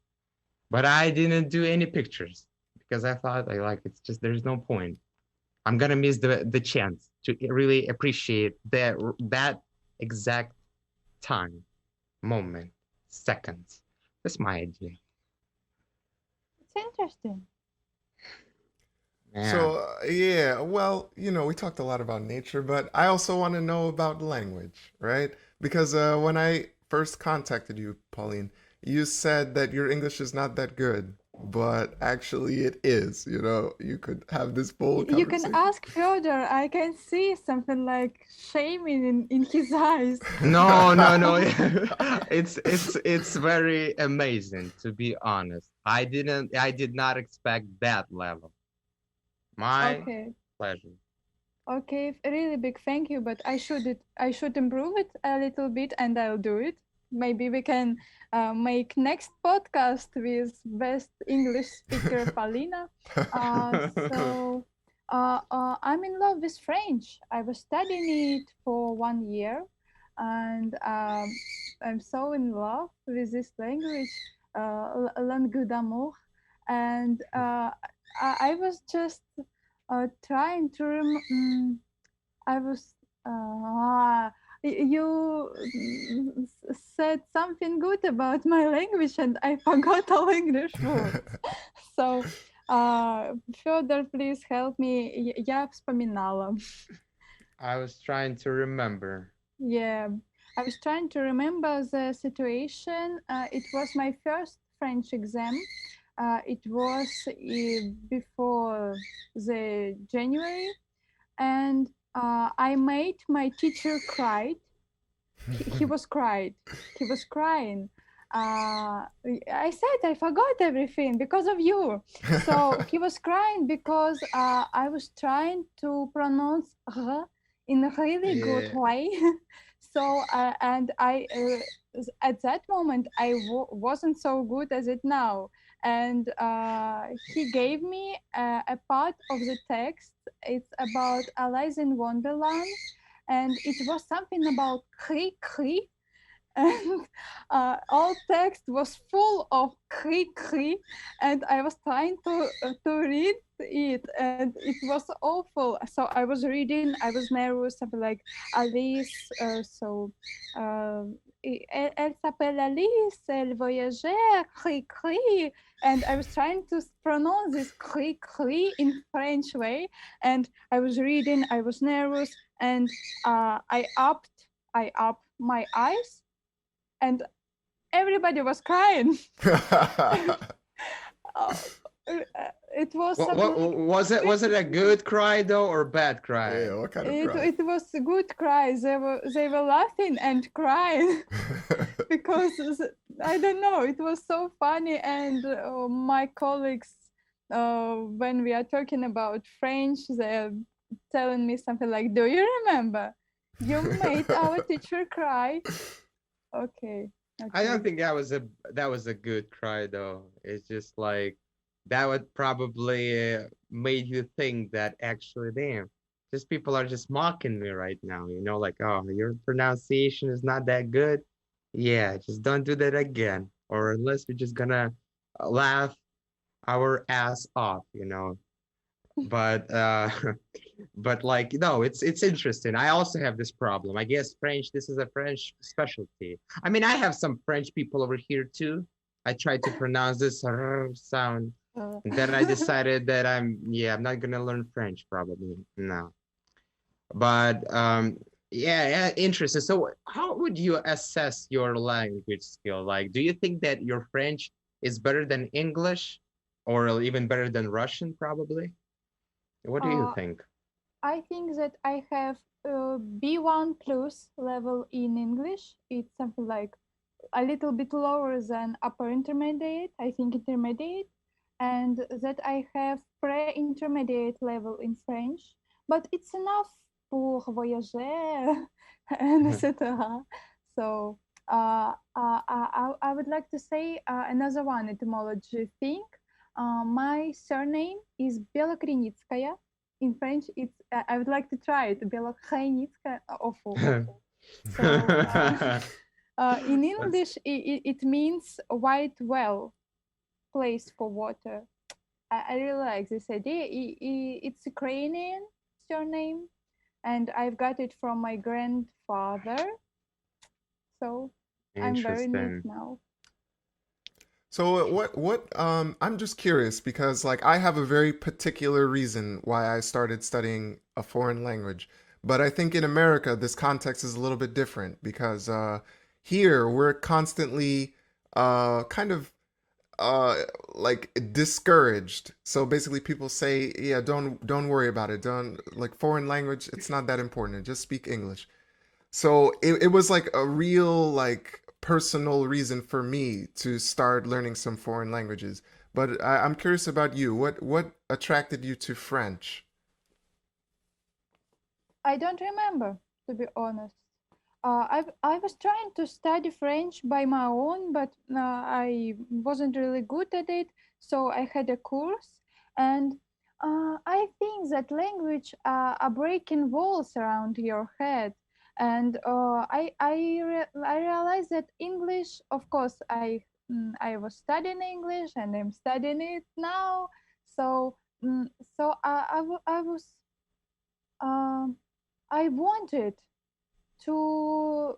But I didn't do any pictures because I thought it's just, there's no point. I'm gonna miss the chance to really appreciate that exact time, moment, seconds. That's my idea. It's interesting. Yeah. So, yeah, well, we talked a lot about nature, but I also want to know about language, right? Because when I first contacted you, Pauline, you said that your English is not that good, but actually it is. You could have this full You can conversation. ask Fedor. I can see something like shaming in his eyes. No. It's very amazing, to be honest. I did not expect that level. My pleasure. Okay, really big thank you, but I should improve it a little bit, and I'll do it. Maybe we can make next podcast with best English speaker Polina. So I'm in love with French. I was studying it for 1 year, and I'm so in love with this language, langue d'amour, and I was just trying to I was you said something good about my language and I forgot all English words. So Fedor, please help me. Я вспоминала. I was trying to remember. Yeah, I was trying to remember the situation. It was my first French exam. It was before the January, and I made my teacher cry. He was cried. He was crying. I said I forgot everything because of you. So he was crying because I was trying to pronounce R in a really good way. So and I at that moment I wasn't so good as it now. And he gave me a part of the text. It's about Alice in Wonderland, and it was something about cri cri, and all text was full of cri cri, and I was trying to read it, and it was awful. So I was reading, I was nervous, something like Alice. Elle s'appelle Alice, elle voyageur, cri cri, and I was trying to pronounce this cri cri in French way, and I was reading, I was nervous, and I upped my eyes, and everybody was crying. It was was it a good cry though or bad cry? Yeah, what kind of cry? It was a good cry. They were laughing and crying because I don't know. It was so funny, and my colleagues, when we are talking about French, they're telling me something like, "Do you remember? You made our teacher cry." Okay. I don't think that was a good cry though. It's just like that would probably made you think that actually, damn, just people are just mocking me right now. Like, oh, your pronunciation is not that good. Yeah, just don't do that again, or unless we're just gonna laugh our ass off. But but like, no, it's interesting. I also have this problem. I guess French, this is a French specialty. I mean, I have some French people over here too. I tried to pronounce this sound, and then I decided that I'm not gonna learn French probably. No. But yeah, interesting. So how would you assess your language skill? Like, do you think that your French is better than English, or even better than Russian, probably? What do you Uh, think? I think that I have B1 plus level in English. It's something like a little bit lower than upper intermediate, I think intermediate, and that I have pre-intermediate level in French, but it's enough pour voyager and etc. So I would like to say another one etymology thing. My surname is Belokrenitskaya. In French, it's I would like to try it. Belokrenitskaya. Awful, awful. So in English, it means white well, place for water. I really like this idea. It's Ukrainian surname, and I've got it from my grandfather. So I'm very neat Interesting. now. So I'm just curious because like I have a very particular reason why I started studying a foreign language. But I think in America this context is a little bit different because here we're constantly kind of uh like discouraged. So basically people say, yeah, don't worry about it. Don't like foreign language, it's not that important. Just speak English. So it was like a real like personal reason for me to start learning some foreign languages. But I'm curious about you. What attracted you to French? I don't remember, to be honest. I was trying to study French by my own, but I wasn't really good at it. So I had a course, and I think that language are breaking walls around your head. And I realized that English, of course, I was studying English and I'm studying it now. So so I was um I wanted to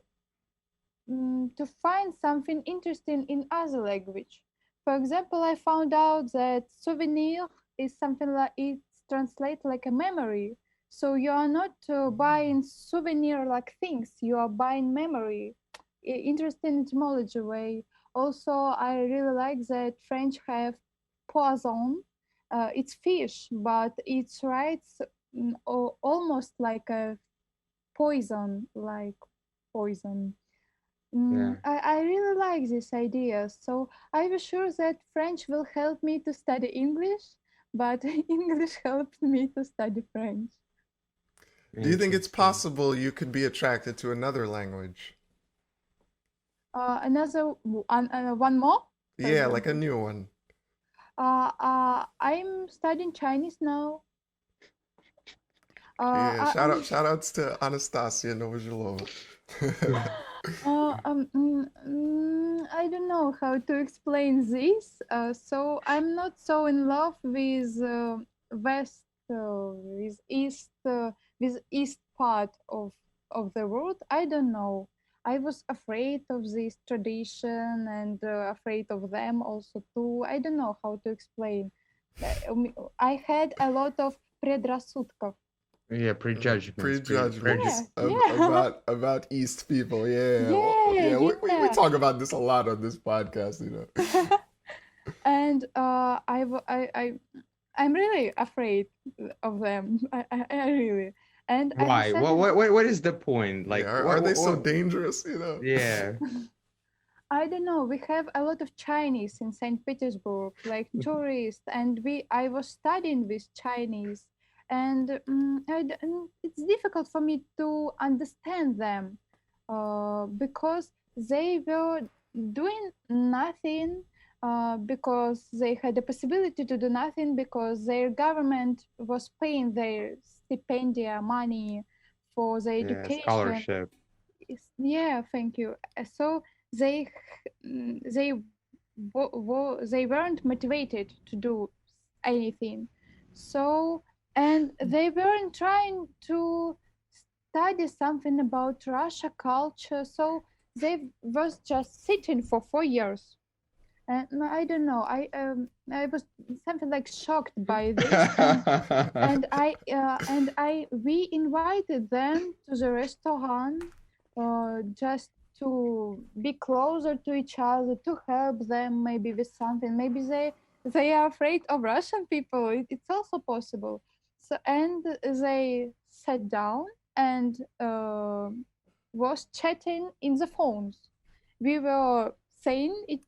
to find something interesting in other language. For example, I found out that souvenir is something like it translates like a memory. So you are not buying souvenir like things; you are buying memory. Interesting etymology way. Also, I really like that French have poisson. It's fish, but it's writes almost like a poison, like poison. Yeah. I really like this idea. So I was sure that French will help me to study English, but English helped me to study French. Do you think it's Interesting. possible you could be attracted to another language? One more, for Yeah, like a example. new one. I'm studying Chinese now. Yeah, I'm shout outs to Anastasia Novozhilova. I don't know how to explain this. So I'm not so in love with West, with East part of the world. I don't know. I was afraid of this tradition and afraid of them also too. I don't know how to explain. I had a lot of предрассудков. Yeah, prejudgments, Prejudgments Yeah, prejudice. yeah, about East people. Yeah, well, yeah, yeah. We yeah. talk about this a lot on this podcast. You know. And I'm really afraid of them. I really. And I Why? decided, What is the point? Yeah, Like, are they so dangerous? Yeah. I don't know. We have a lot of Chinese in Saint Petersburg, like tourists, and I was studying with Chinese, and it's difficult for me to understand them, because they were doing nothing, because they had the possibility to do nothing because their government was paying their stipendia money for their Yeah, education. scholarship. Yeah, thank you. So they they they weren't motivated to do anything. So and they weren't trying to study something about Russia culture. So they was just sitting for 4 years And I don't know. I was something like shocked by this, and we invited them to the restaurant, just to be closer to each other, to help them maybe with something. Maybe they are afraid of Russian people. It's also possible. So and they sat down and was chatting in the phones. We were saying it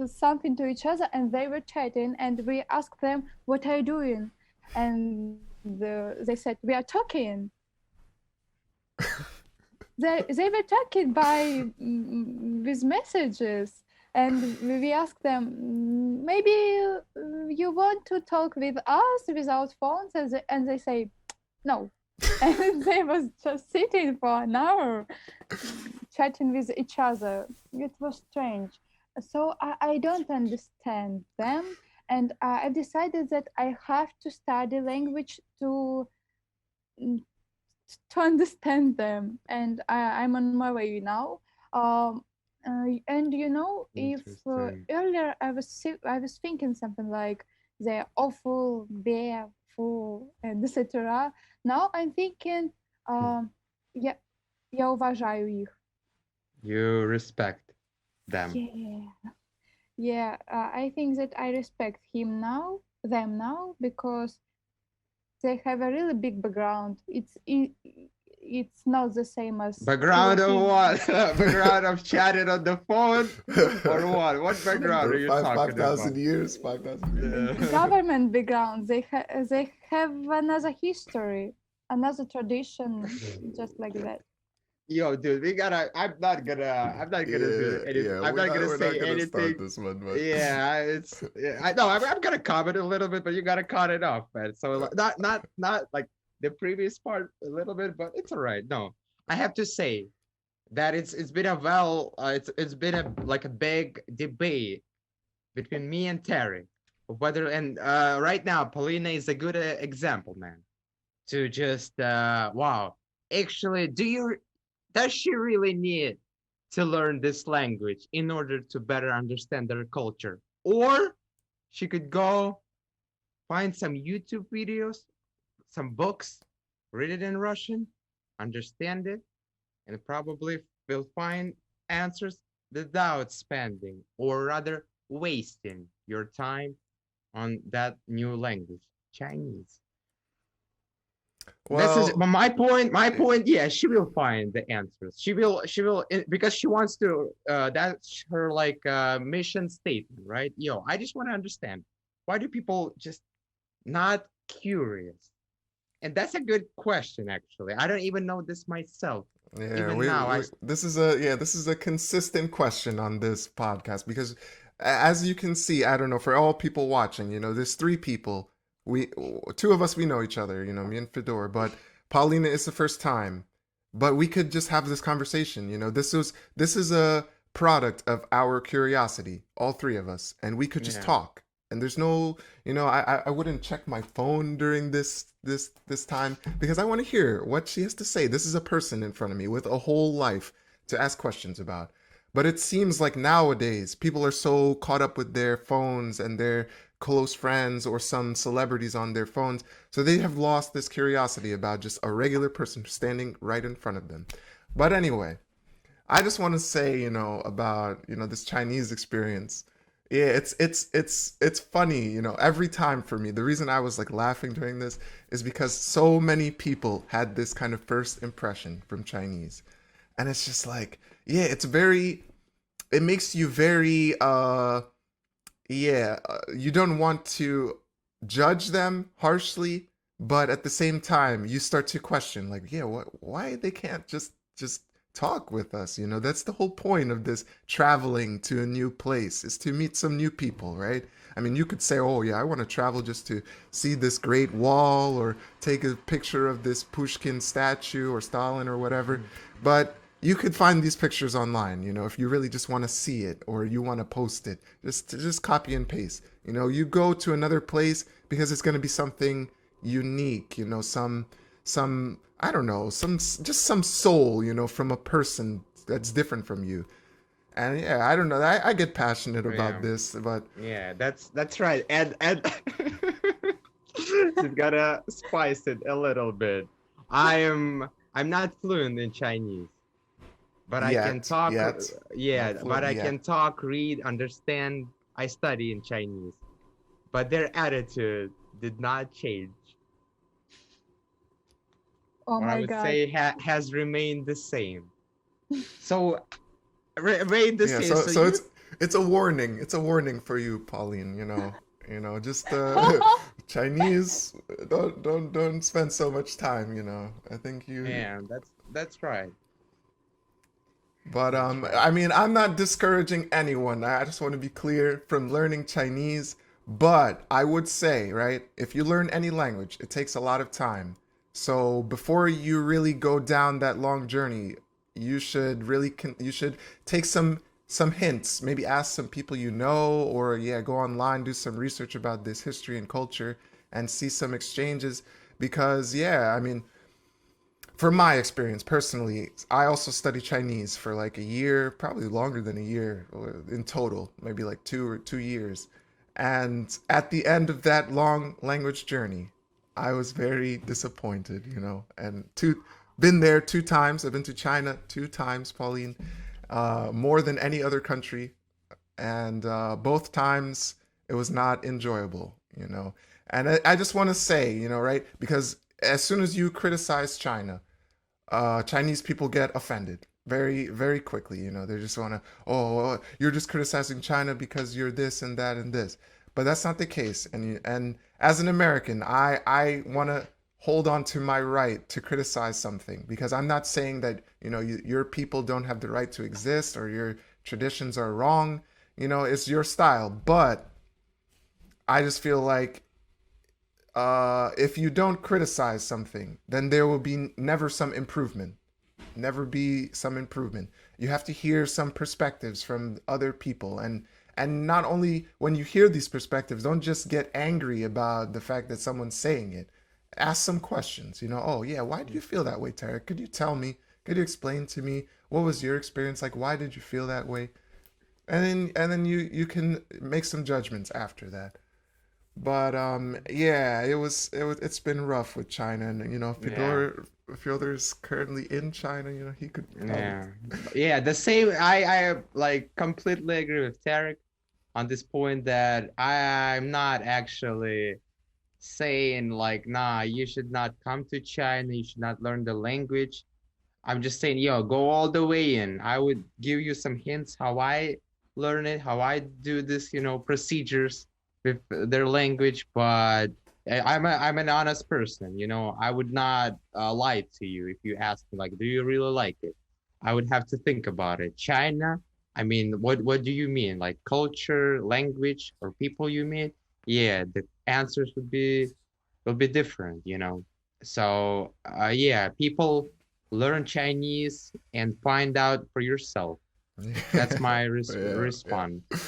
something to each other, and they were chatting, and we asked them, what are you doing? And they said, we are talking. They were talking by with messages, and we asked them, maybe you want to talk with us without phones? And they say no. And they was just sitting for an hour chatting with each other. It was strange. So I don't understand them, and I decided that I have to study language to understand them, and I'm on my way now. And you know, if earlier I was thinking something like they're awful, they're full, and etc. Now I'm thinking, я уважаю их. You respect them. Yeah. I think that I respect them now, because they have a really big background. It's not the same as background of what? Background of chatting on the phone, or what? What background are you talking about? 5,000 years. 5,000 years. Government background. They have another history, another tradition, just like that. Yo, dude, I'm not gonna do anything. I'm not gonna say anything. Start this one, but... I know. I'm gonna comment a little bit, but you gotta cut it off, man. So not like the previous part a little bit, but it's all right. No, I have to say that it's been it's been a big debate between me and Tarik, whether right now Polina is a good example, man. To just wow, actually, does she really need to learn this language in order to better understand their culture? Or she could go find some YouTube videos, some books, read it in Russian, understand it, and probably will find answers without spending, or rather wasting, your time on that new language, Chinese. Well, this is my point. My point, yeah, she will find the answers. She will, because she wants to. That's her mission statement, right? Yo, I just want to understand, why do people just not curious? And that's a good question, actually. I don't even know this myself. Yeah, this is a consistent question on this podcast, because as you can see, I don't know, for all people watching, you know, there's three people. Two of us, we know each other, you know, me and Fedor, but Polina is the first time. But we could just have this conversation, you know. This is a product of our curiosity, all three of us, and we could just talk. And there's no, you know, I wouldn't check my phone during this time, because I want to hear what she has to say. This is a person in front of me with a whole life to ask questions about. But it seems like nowadays people are so caught up with their phones and their close friends or some celebrities on their phones, so they have lost this curiosity about just a regular person standing right in front of them. But anyway, I just want to say, you know, about, you know, this Chinese experience. Yeah, it's funny, you know, every time for me. The reason I was like laughing during this is because so many people had this kind of first impression from Chinese. And it's just like, yeah, it makes you very you don't want to judge them harshly, but at the same time you start to question, like, yeah, why they can't just talk with us, you know? That's the whole point of this traveling to a new place, is to meet some new people, right? I mean, you could say, oh yeah, I want to travel just to see this great wall or take a picture of this Pushkin statue or Stalin or whatever, but you could find these pictures online, you know, if you really just want to see it or you want to post it, just copy and paste. You know, you go to another place because it's going to be something unique, you know, some I don't know, some soul, you know, from a person that's different from you. And yeah, I don't know. I get passionate about Yeah, this, but yeah, that's right. And you gotta spice it a little bit. I'm not fluent in Chinese, but I can talk. yet, Yeah, not but fluent I yet. can talk, read, understand. I study in Chinese, but their attitude did not change. Oh Or I my would God. say has remained the same. So remained the Yeah, same. so So you, it's a warning. It's a warning for you, Pauline. Just Chinese. Don't spend so much time. I think you. yeah, that's right. But That's right. I mean, I'm not discouraging anyone. I just want to be clear from learning Chinese. But I would say, right, if you learn any language, it takes a lot of time. So before you really go down that long journey, you should take some hints. Maybe ask some people you know, or yeah, go online, do some research about this history and culture, and see some exchanges. Because yeah, I mean, from my experience personally, I also studied Chinese for like a year, probably longer than a year in total, maybe like 2 years. And at the end of that long language journey, I was very disappointed, And been there 2 times. I've been to China 2 times, Pauline, more than any other country, and both times it was not enjoyable. And I just want to say, right, because as soon as you criticize China, Chinese people get offended very, very quickly. They just want to, oh, you're just criticizing China because you're this and that and this. But that's not the case. And as an American, I want to hold on to my right to criticize something, because I'm not saying that, your people don't have the right to exist or your traditions are wrong. It's your style. But I just feel like if you don't criticize something, then there will be never some improvement. Never be some improvement. You have to hear some perspectives from other people, and not only when you hear these perspectives, don't just get angry about the fact that someone's saying it. Ask some questions. Oh yeah, why do you feel that way, Tarik? Could you tell me? Could you explain to me what was your experience like? Why did you feel that way? And then you can make some judgments after that. But yeah, it's been rough with China, and Yeah. Fedor's currently in China. He could probably. Yeah. Yeah, the same. I like completely agree with Tarik on this point that I'm not actually saying like, nah, you should not come to China, you should not learn the language. I'm just saying, yo, go all the way in. I would give you some hints how I learn it, how I do this, procedures with their language. But I'm an honest person, I would not lie to you if you ask me like, do you really like it? I would have to think about it. China, I mean, what do you mean? Like culture, language, or people you mean? Yeah, the answers would be different. So yeah, people learn Chinese and find out for yourself. That's my Yeah, yeah. response. Good,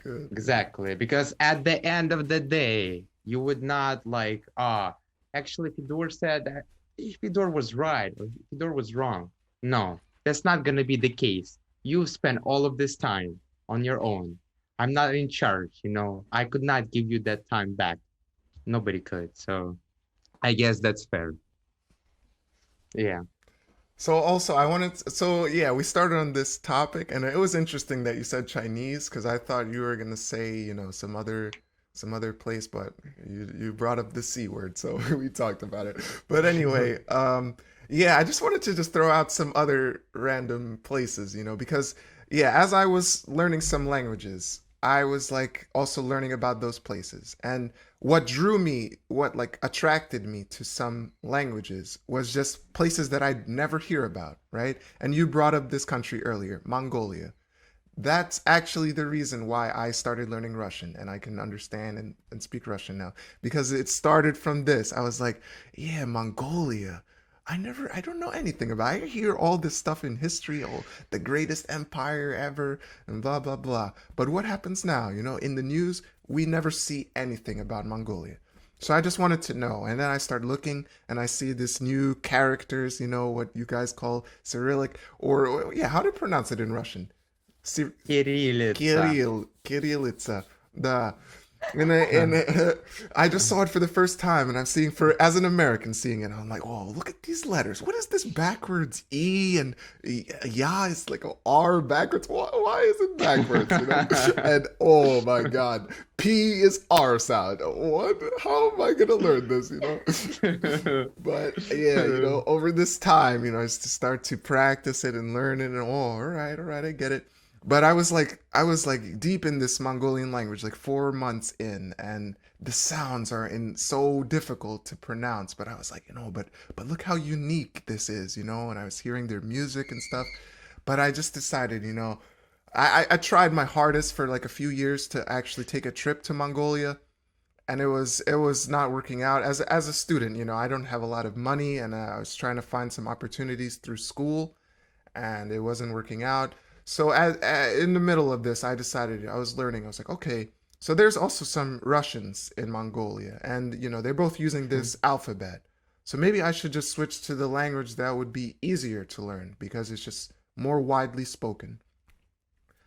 good. Exactly. Because at the end of the day, you would not like, actually, Fedor said that Fedor was right or Fedor was wrong. No, that's not going to be the case. You've spent all of this time on your own. I'm not in charge. I could not give you that time back. Nobody could. So I guess that's fair. Yeah. So also, so yeah, we started on this topic, and it was interesting that you said Chinese, because I thought you were gonna say, some other place, but you brought up the C word, so we talked about it. But anyway, yeah, I just wanted to just throw out some other random places, because yeah, as I was learning some languages, I was like also learning about those places. And what like attracted me to some languages was just places that I'd never hear about, right? And you brought up this country earlier, Mongolia. That's actually the reason why I started learning Russian, and I can understand and speak Russian now, because it started from this. I was like, yeah, Mongolia. I don't know anything about it. I hear all this stuff in history, oh, the greatest empire ever, and blah, blah, blah. But what happens now? In the news, we never see anything about Mongolia. So I just wanted to know. And then I start looking and I see this new characters, what you guys call Cyrillic, or yeah, how to pronounce it in Russian? Kirillitsa. Kirillitsa. Да. I just saw it for the first time, and I'm seeing as an American seeing it, I'm like, oh, look at these letters. What is this backwards E and yeah, it's like a R backwards. Why is it backwards? You know? And oh my God, P is R sound. What? How am I gonna learn this? You know? But yeah, you know, over this time, you know, I used to start to practice it and learn it, and all right, I get it. But I was like deep in this Mongolian language, like 4 months in, and the sounds are so difficult to pronounce. But I was like, you know, but look how unique this is, you know. And I was hearing their music and stuff. But I just decided, you know, I tried my hardest for like a few years to actually take a trip to Mongolia, and it was not working out. As a student, you know, I don't have a lot of money, and I was trying to find some opportunities through school, and it wasn't working out. So in the middle of this, I decided I was learning. I was like, okay, so there's also some Russians in Mongolia, and you know they're both using this alphabet. So maybe I should just switch to the language that would be easier to learn because it's just more widely spoken.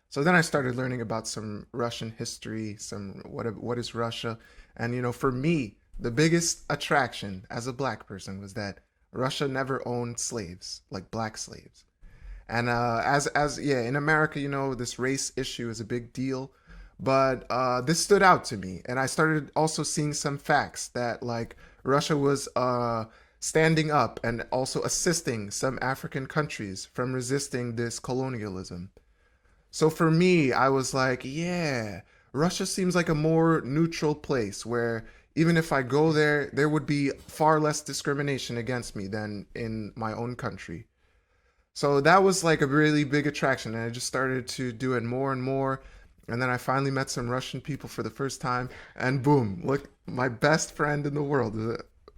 So then I started learning about some Russian history, some what is Russia, and you know, for me, the biggest attraction as a black person was that Russia never owned slaves, like black slaves. And as yeah, in America, you know, this race issue is a big deal, but this stood out to me, and I started also seeing some facts that like Russia was standing up and also assisting some African countries from resisting this colonialism. So for me, I was like, yeah, Russia seems like a more neutral place where even if I go there, there would be far less discrimination against me than in my own country. So that was like a really big attraction, and I just started to do it more and more. And then I finally met some Russian people for the first time, and boom, look, my best friend in the world.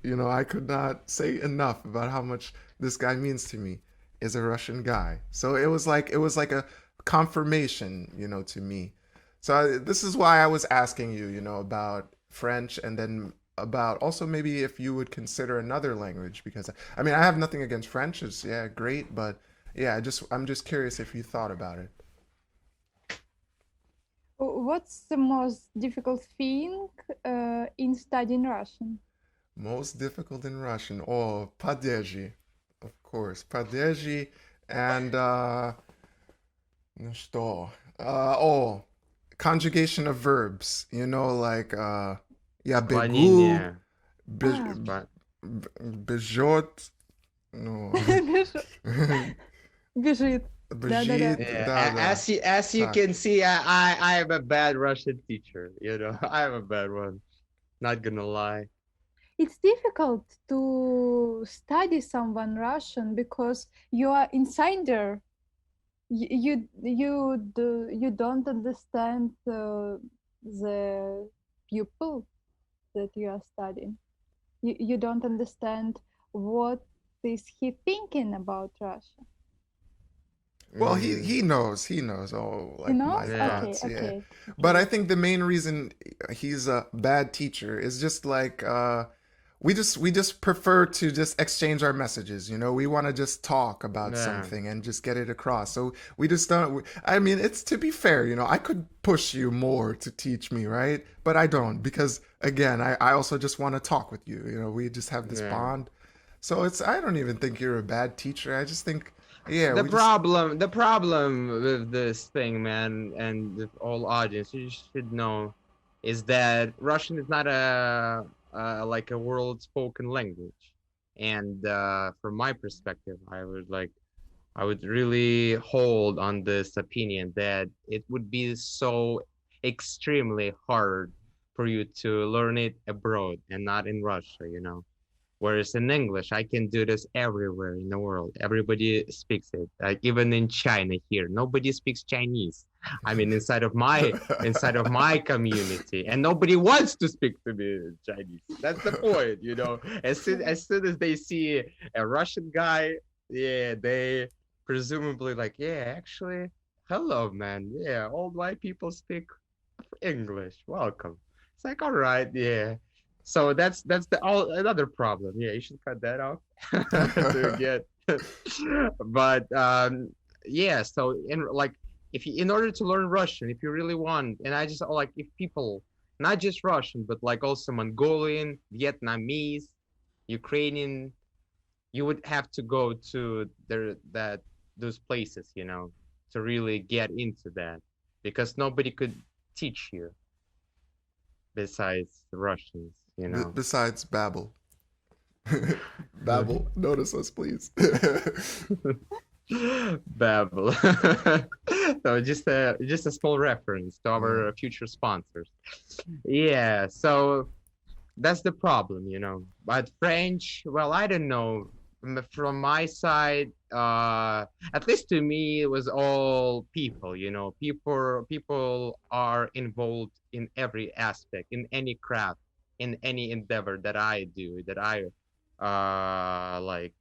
You know, I could not say enough about how much this guy means to me. Is a Russian guy. So it was like a confirmation, you know, to me. So this is why I was asking you, you know, about French, and then about also maybe if you would consider another language, because I mean I have nothing against French. It's yeah great, but yeah, I'm just curious if you thought about it. What's the most difficult thing in studying Russian? Most difficult in Russian. Oh, падежи, of course, падежи, and ну что? Oh, conjugation of verbs. You know, like я бегу, Склонение. беж, Ah, But бежит, ну, бежит. Да-да-да. бежит, yeah, да, да. as you Так. can see, I am a bad Russian teacher. You know, I am a bad one. Not gonna lie. It's difficult to study someone Russian because you are insider. You don't understand the pupil that you are studying. You don't understand what is he thinking about Russia. Well, he knows all He like my knows? Yeah. Okay, thoughts, yeah. okay, But I okay. think the main reason he's a bad teacher is just like we just prefer to just exchange our messages, you know. We want to just talk about Yeah. something and just get it across. So we just don't. I mean, it's to be fair, you know. I could push you more to teach me, right? But I don't because again, I also just want to talk with you. You know, we just have this Yeah. bond. So I don't even think you're a bad teacher. I just think, yeah, The we just. problem with this thing, man, and with all audience, you should know, is that Russian is not like a world spoken language. And from my perspective, I would really hold on this opinion that it would be so extremely hard for you to learn it abroad and not in Russia, you know. Whereas in English, I can do this everywhere in the world. Everybody speaks it. Like even in China here, nobody speaks Chinese. I mean, inside of my community, and nobody wants to speak to me in Chinese. That's the point, you know. As soon as they see a Russian guy, yeah, they presumably like, yeah, actually, hello, man. Yeah, old white people speak English. Welcome. It's like, all right, yeah. So that's the another problem. Yeah, you should cut that off to get. But yeah, so in like if you, in order to learn Russian, if you really want, and I just like if people, not just Russian, but like also Mongolian, Vietnamese, Ukrainian, you would have to go to those places, to really get into that, because nobody could teach you besides the Russians, Besides Babel. Babel, notice us, please. Babel. So just a small reference to our future sponsors. Yeah, so that's the problem, But French, well, I don't know. From my side, at least to me, it was all people. People are involved in every aspect, in any craft, in any endeavor that I do, that I like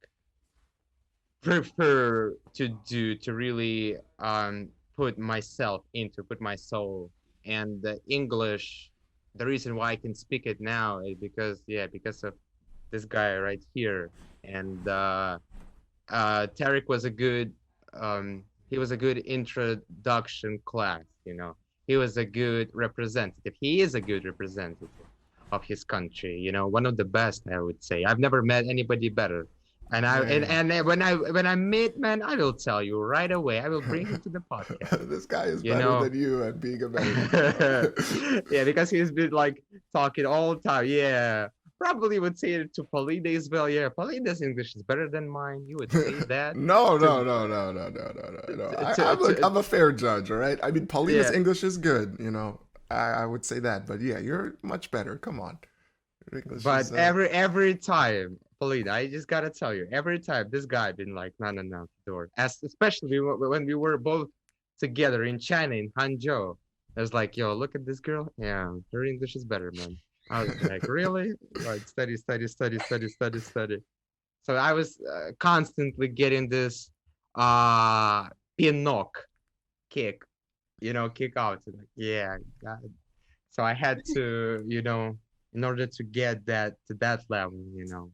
prefer to do, to really put myself into, put my soul. And the English, the reason why I can speak it now is because of this guy right here. And Tarik was a good he was a good introduction class. He was a good representative. He is a good representative of his country, one of the best, I would say. I've never met anybody better. And when I meet, man, I will tell you right away. I will bring him to the podcast. This guy is better than you at being American. Yeah, because he's been like talking all the time. Yeah, probably would say it to Polina as well. Yeah, Polina's English is better than mine. You would say that? No. I'm a fair judge, all right? I mean, Polina's English is good, I would say that, but yeah, you're much better. Come on. But every time, Polina, I just gotta tell you, every time this guy been like, no, Fedor. Especially when we were both together in China, in Hangzhou. I was like, yo, look at this girl. Yeah, her English is better, man. I was like, really? Like, study. So I was constantly getting this pinnock kick, kick out. Like, yeah, God. So I had to, in order to get to that level,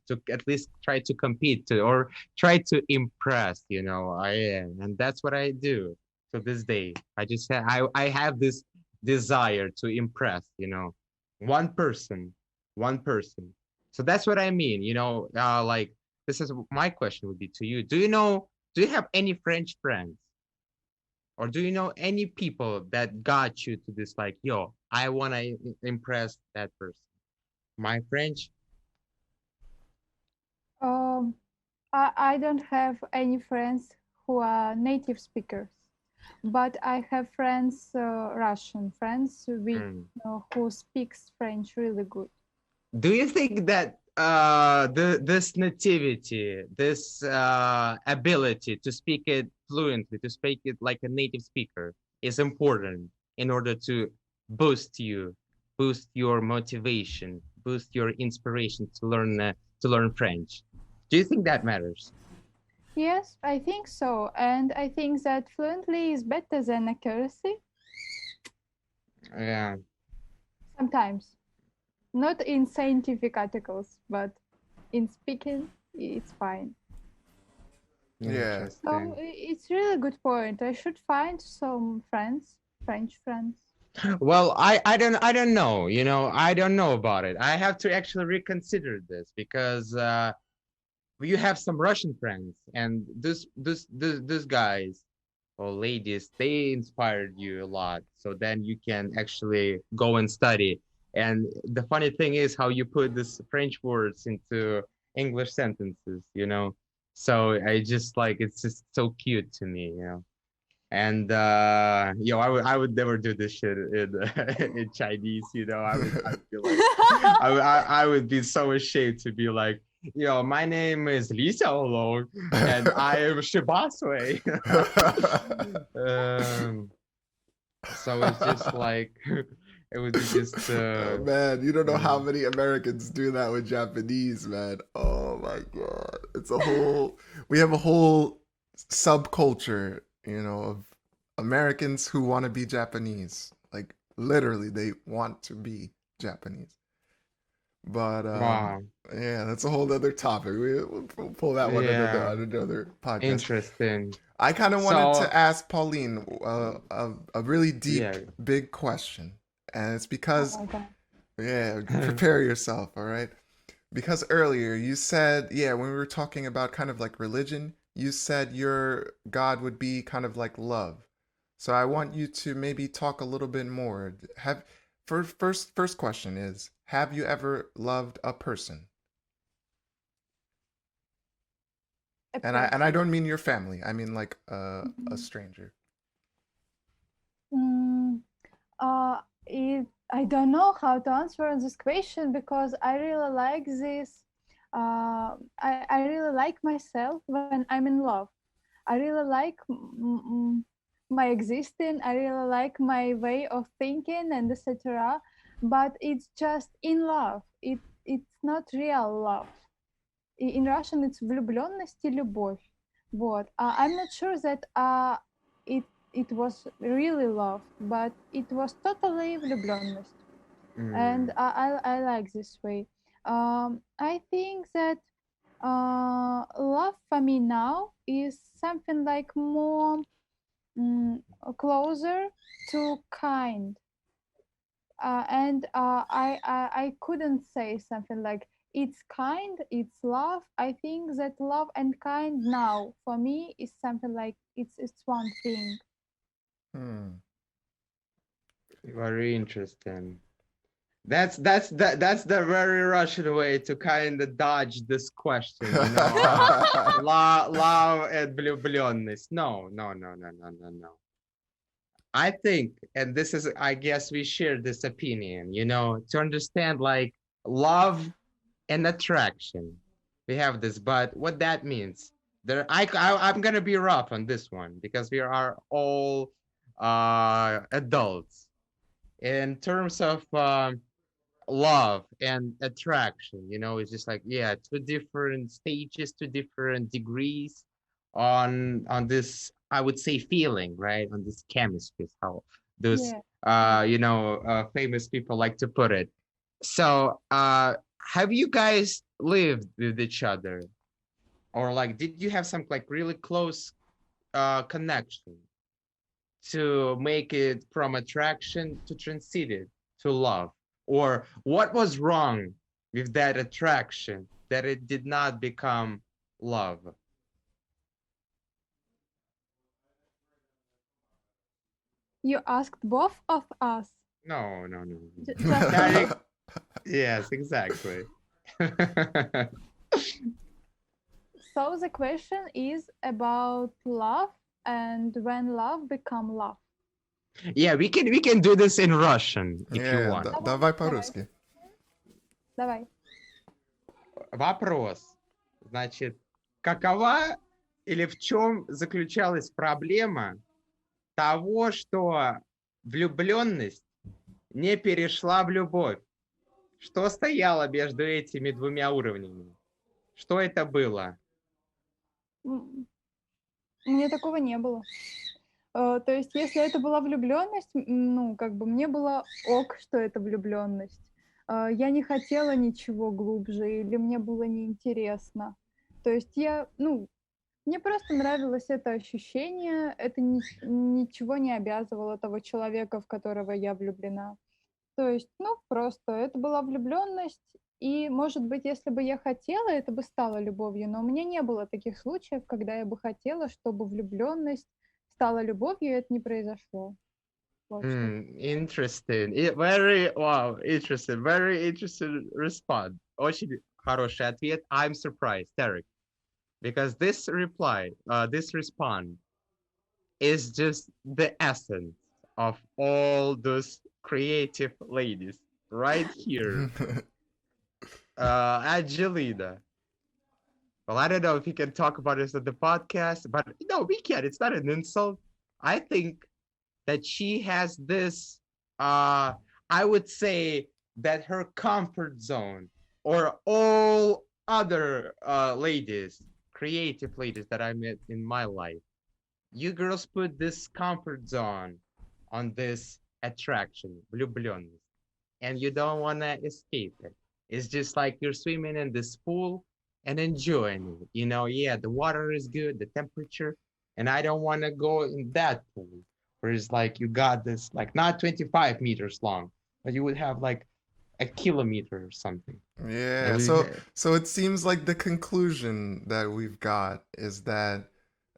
to at least try to compete or try to impress, and that's what I do to this day. I have this desire to impress, one person. So that's what I mean, like, this is my question would be to you. Do you have any French friends? Or do you know any people that got you to this, like, yo, I want to impress that person? My French? I don't have any friends who are native speakers, but I have friends, Russian friends, who speaks French really good. Do you think that this nativity, this ability to speak it fluently, to speak it like a native speaker, is important in order to boost your motivation, boost your inspiration to learn French? Do you think that matters? Yes, I think so, and I think that fluently is better than accuracy. Yeah. Sometimes, not in scientific articles, but in speaking, it's fine. Yeah. So it's really a good point. I should find some friends, French friends. Well, I don't know, I don't know about it. I have to actually reconsider this, because you have some Russian friends, and these guys or ladies, they inspired you a lot. So then you can actually go and study. And the funny thing is how you put this French words into English sentences, So I just like, it's just so cute to me, And I would never do this shit in Chinese, I would be like, I would be so ashamed to be like, my name is Li Xiaolong and I am Shibasui. So it's just like, it would be just man, you don't know how many Americans do that with Japanese, man. Oh my god. We have a whole subculture, of Americans who want to be Japanese. Like, literally, they want to be Japanese. But Wow. yeah, that's a whole other topic. We'll pull that one Yeah. on another podcast. Interesting. I kind of wanted So to ask Pauline a really deep, yeah. big question, and it's Oh because my God. yeah, prepare yourself, all right? Because earlier you said, yeah, when we were talking about kind of like religion, you said your God would be kind of like love. So I want you to maybe talk a little bit more. Have first question is, have you ever loved a person? A And I person. don't mean your family. I mean like a Mhm. stranger. Mm, I don't know how to answer this question because I really like this. I really like myself when I'm in love. I really like my existing. I really like my way of thinking and etc. But it's just in love. It's not real love. In Russian it's влюбленность и любовь. Вот. I'm not sure that it it was really love, but it was totally влюбленность. And Mm. I like this way. I think that love for me now is something like more closer to kind. And I couldn't say something like it's kind, it's love. I think that love and kind now for me is something like it's one thing. Hmm. Very interesting. That's the very Russian way to kind of dodge this question, you know. Love and влюбленность. No, no, no, no, no, no, no. I think, and this is, I guess we share this opinion, you know, to understand like love and attraction. We have this, but what that means, I'm gonna be rough on this one because we are all adults. In terms of love and attraction, you know, it's just like, yeah, two different stages, two different degrees on this, I would say, feeling, right? On this chemistry, is how those Yeah. famous people like to put it. So have you guys lived with each other, or like did you have some like really close connection to make it from attraction to transit it to love? Or what was wrong with that attraction that it did not become love? You asked both of us. No, no, no. Just me. Tarik, yes, exactly. So the question is about love and when love become love. Yeah, we can do this in Russian if you Yeah, want. давай Давай, по-русски. давай. Вопрос. Значит, какова или в чем заключалась проблема того, что влюбленность не перешла в любовь? Что стояло между этими двумя уровнями? Что это было? М, У меня такого не было. То есть, если это была влюбленность, ну, как бы мне было ок, что это влюбленность. Я не хотела ничего глубже, или мне было неинтересно. То есть мне просто нравилось это ощущение, это ничего не обязывало того человека, в которого я влюблена. То есть, просто это была влюбленность, и, может быть, если бы я хотела, это бы стало любовью, но у меня не было таких случаев, когда я бы хотела, чтобы влюбленность стала любовью, и это не произошло. Вот что. Interesting. Very, wow, interesting. Very interesting response. Очень хороший ответ. I'm surprised, Tarik, because this reply, this response is just the essence of all those creative ladies right here. Angelina. Well, I don't know if you can talk about this at the podcast, but no, we can. It's not an insult. I think that she has this, I would say that her comfort zone, or all other ladies, creative ladies that I met in my life, you girls put this comfort zone on this attraction, влюбленность, and you don't want to escape it. It's just like you're swimming in this pool and enjoying it. Yeah, the water is good, the temperature, and I don't want to go in that pool where it's like you got this, like not 25 meters long, but you would have like a kilometer or something. Yeah, so it seems like the conclusion that we've got is that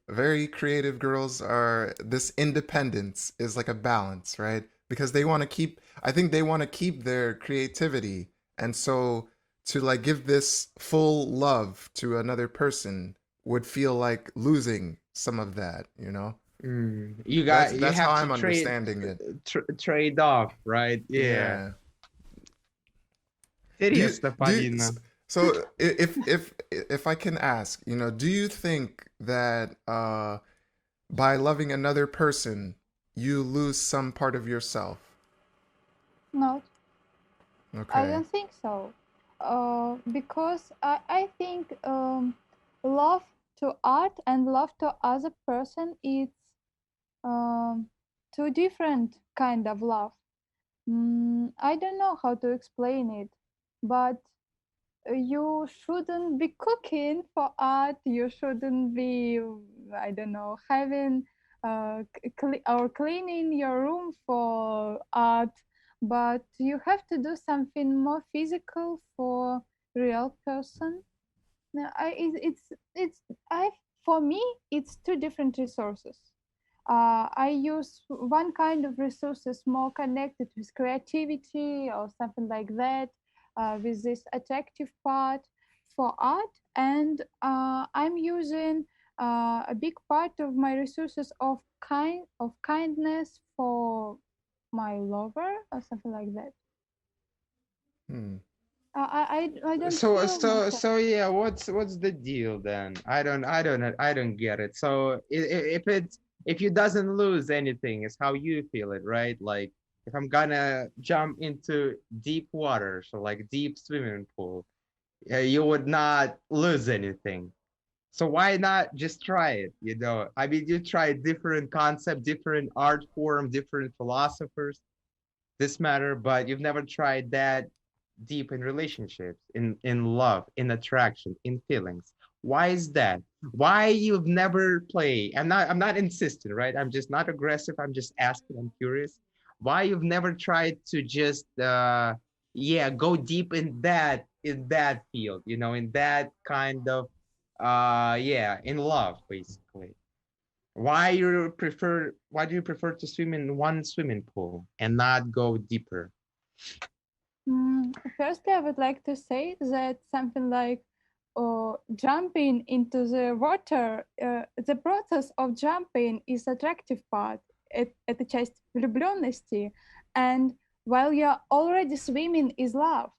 very creative girls are this independence is like a balance, right? Because they want to keep, I think they want to keep their creativity. And so to like give this full love to another person would feel like losing some of that, you know? You That's how have to I'm understanding it. trade off, right? Yeah. Yeah. Do you Интересно, do you, Полина. so if I can ask, you know, do you think that by loving another person you lose some part of yourself? No, I Okay. don't think so. Because I think love to art and love to other person is um, two different kind of love. I don't know how to explain it, but you shouldn't be cooking for art. You shouldn't be, I don't know, having or cleaning your room for art. But you have to do something more physical for real person. Now, it's I for me it's two different resources. I use one kind of resources more connected with creativity or something like that, with this attractive part for art, and I'm using a big part of my resources of kindness for my lover or something like that. Hmm. I don't So feel so myself. so yeah, what's the deal then? I don't get it. So if you doesn't lose anything, it's how you feel it, right? Like if I'm gonna jump into deep water, so like deep swimming pool, you would not lose anything. So why not just try it? I mean, you try different concept, different art form, different philosophers, this matter, but you've never tried that deep in relationships, in love, in attraction, in feelings. Why is that? Why you've never played? I'm not insisting, right? I'm just not aggressive. I'm just asking. I'm curious. Why you've never tried to just yeah, go deep in that field, in that kind of yeah, in love basically. Why do you prefer to swim in one swimming pool and not go deeper? Firstly, I would like to say that something like jumping into the water, the process of jumping is attractive part. Это часть влюбленности, and while you're already swimming is love.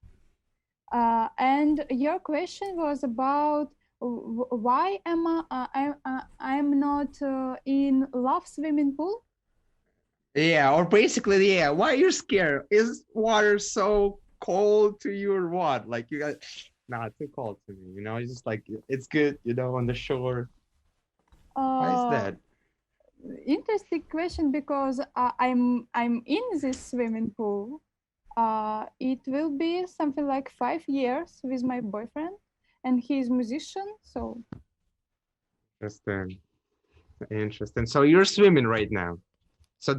And your question was about why am I'm not in love swimming pool? Yeah, or basically, yeah, why you're scared? Is water so cold to you or what? Like you got not too cold to me, it's just like it's good, on the shore. Why is Uh, that? Interesting question because I'm in this swimming pool. It will be something like 5 years with my boyfriend, and he's musician. So Interesting. Interesting. So you're swimming right now. So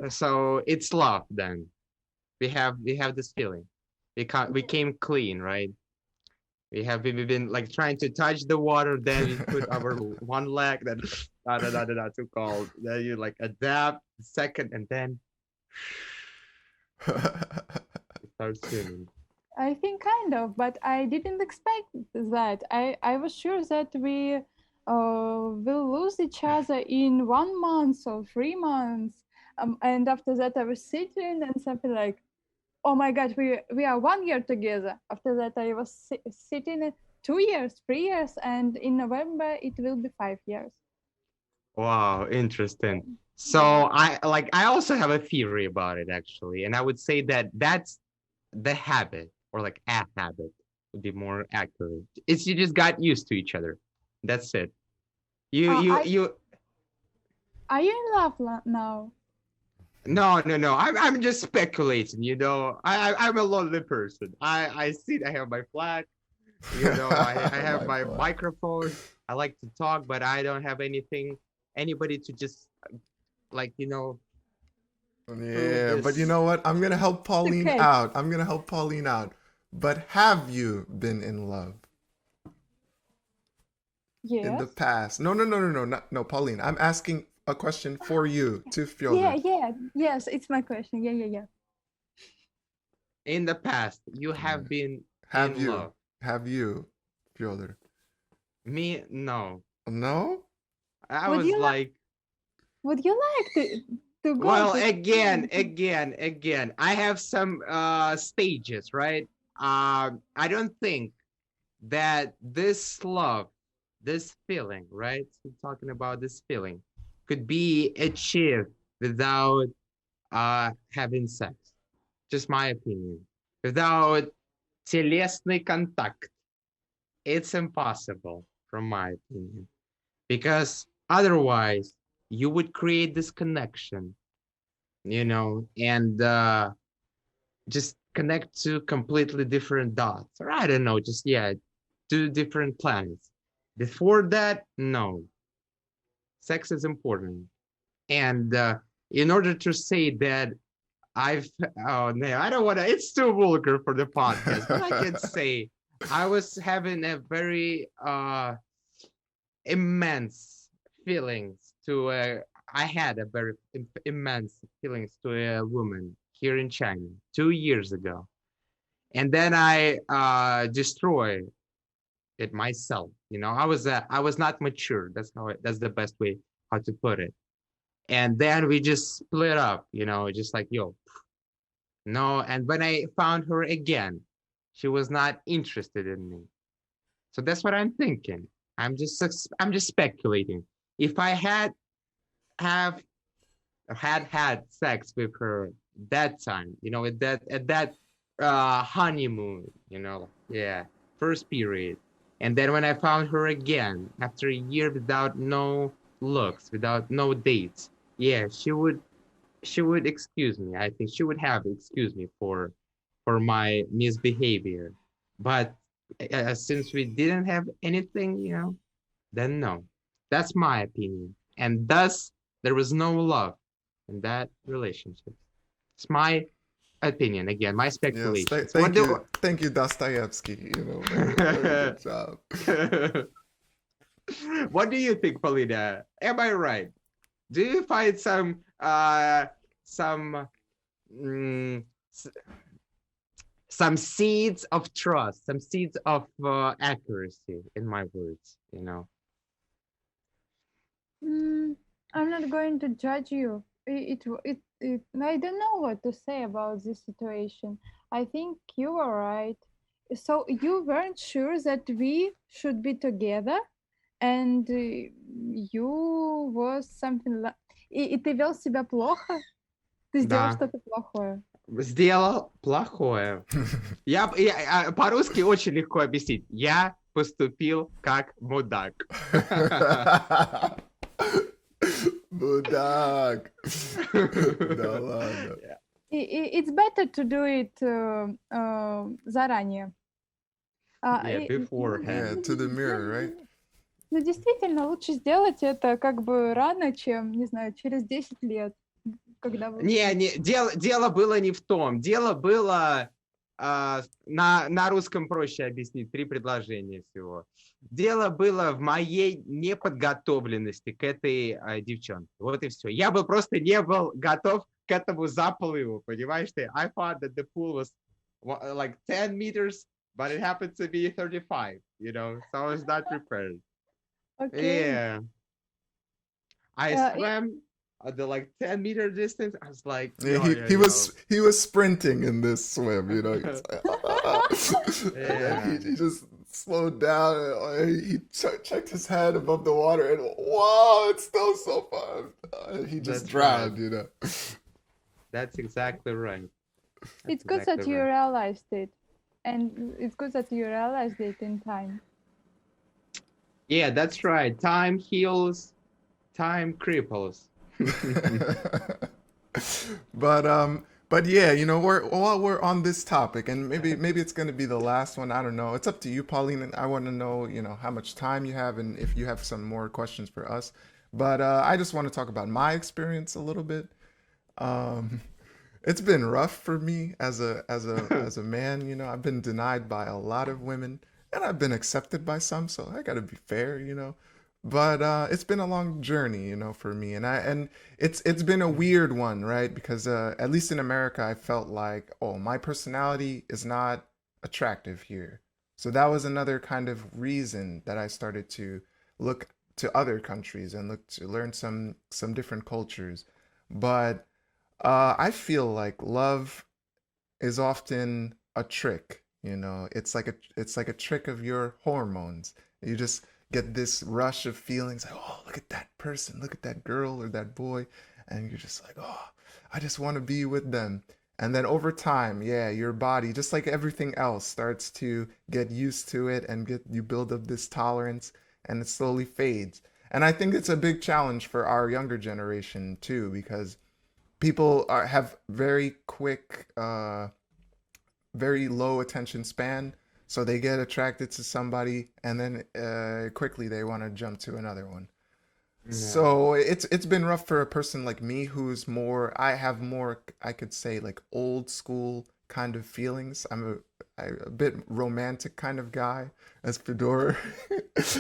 so it's love then. We have this feeling. We came clean, right? We've been like trying to touch the water, then we put our one leg, then too cold. Then you like adapt second, and then you start swimming. I think kind of, but I didn't expect that. I was sure that we will lose each other in 1 month or 3 months. And after that, I was sitting and something like, oh my God, we are 1 year together. After that, I was sitting 2 years, 3 years, and in November it will be 5 years. Wow, interesting. So Yeah. I also have a theory about it actually, and I would say that that's the habit, or like a habit would be more accurate. It's you just got used to each other. That's it. You Uh, you I you are you in love now? No, no, no. I'm just speculating. You know, I'm a lonely person. I sit. I have my flag. You know, I have My my flag. microphone. I like to talk, but I don't have anybody to just like prove Yeah, but you this. know what? I'm gonna help Pauline Okay. out. I'm gonna help Pauline out. But have you been in love in the Yes. past? No, no, no, no, no, not, no, Pauline. I'm asking a question for you to Yeah, Fyodor. yeah. Yes, it's my question. Yeah, yeah, yeah. In the past, you Yeah. have been Have in you? love. Have you, Fyodor? Me, no. No? I Would was you like like, would you like to go well, to again. I have some stages, right? I don't think that this love, this feeling, right? We're talking about this feeling, could be achieved without having sex. Just my opinion. Without телесный контакт, it's impossible, from my opinion, because otherwise you would create this connection, and just connect to completely different dots, or I don't know, just yeah, two different planets. Before that, no, sex is important, and in order to say that I've oh no, I don't want to. It's too vulgar for the podcast, but I can say I was having a very immense feelings to I had a very immense feelings to a woman here in China 2 years ago, and then I destroyed it myself. I was not mature. That's the best way how to put it. And then we just split up. Just like yo, no. And when I found her again, she was not interested in me. So that's what I'm thinking. I'm just speculating. If I have had sex with her that time, at that honeymoon, yeah, first period, and then when I found her again after a year without no looks, without no dates, yeah, she would excuse me. I think she would have excused me for my misbehavior. But since we didn't have anything, then no. That's my opinion. And thus, there was no love in that relationship. It's my opinion. Again, my Yes, speculations. What thank do thank you, Dostoevsky. Very, very good job. what do you think, Polina? Am I right? Do you find some mm, some seeds of trust, some seeds of accuracy in my words? Mm, I'm not going to judge you. I don't know what to say about this situation. I think you are right. So you weren't sure that we should be together, and you was something like... И ты вел себя плохо? Ты сделал Да, что-то плохое? сделал плохое. По-русски очень легко объяснить. Я поступил как мудак. Budak. Да ладно. It's better to do it заранее. Yeah, beforehand. Yeah, to the mirror, right? Ну, действительно, лучше сделать это как бы рано, чем, не знаю, через 10 лет, когда вы... Дело было не в том. Дело было, на русском проще объяснить, 3 предложения всего. Дело было в моей неподготовленности к этой девчонке. Вот и все. Я просто не был готов к этому заплыву, понимаешь ты? I thought that the pool was like 10 meters, but it happened to be 35, so I was not prepared. Okay. Yeah. I swam at the 10-meter distance. I was like, Yeah, he was sprinting in this swim, He's like, and then he just slowed down. And he checked his head above the water, and wow, it's still so fun. And he just drowned, That's exactly right. It's good that you realized it, and it's good that you realized it in time. Yeah, that's right. Time heals, time cripples. But yeah, you know, while we're on this topic, and maybe it's going to be the last one. I don't know. It's up to you, Pauline. And I want to know, you know, how much time you have, and if you have some more questions for us. But I just want to talk about my experience a little bit. Um, it's been rough for me as a man. You know, I've been denied by a lot of women, and I've been accepted by some. So I got to be fair, you know. But it's been a long journey, you know, for me, and it's been a weird one, right? Because at least in America, I felt like, oh, my personality is not attractive here. So that was another kind of reason that I started to look to other countries and look to learn some different cultures. But I feel like love is often a trick, you know. It's like a trick of your hormones. You just get this rush of feelings like, oh, look at that person, look at that girl or that boy, and you're just like, oh, I just want to be with them. And then over time, yeah, your body, just like everything else, starts to get used to it and get you build up this tolerance and it slowly fades. And I think it's a big challenge for our younger generation too, because have very quick very low attention span, so they get attracted to somebody and then quickly they want to jump to another one. Yeah. So it's been rough for a person like me who's more I have more, I could say, like old school kind of feelings. I'm a bit romantic kind of guy, as Fedor.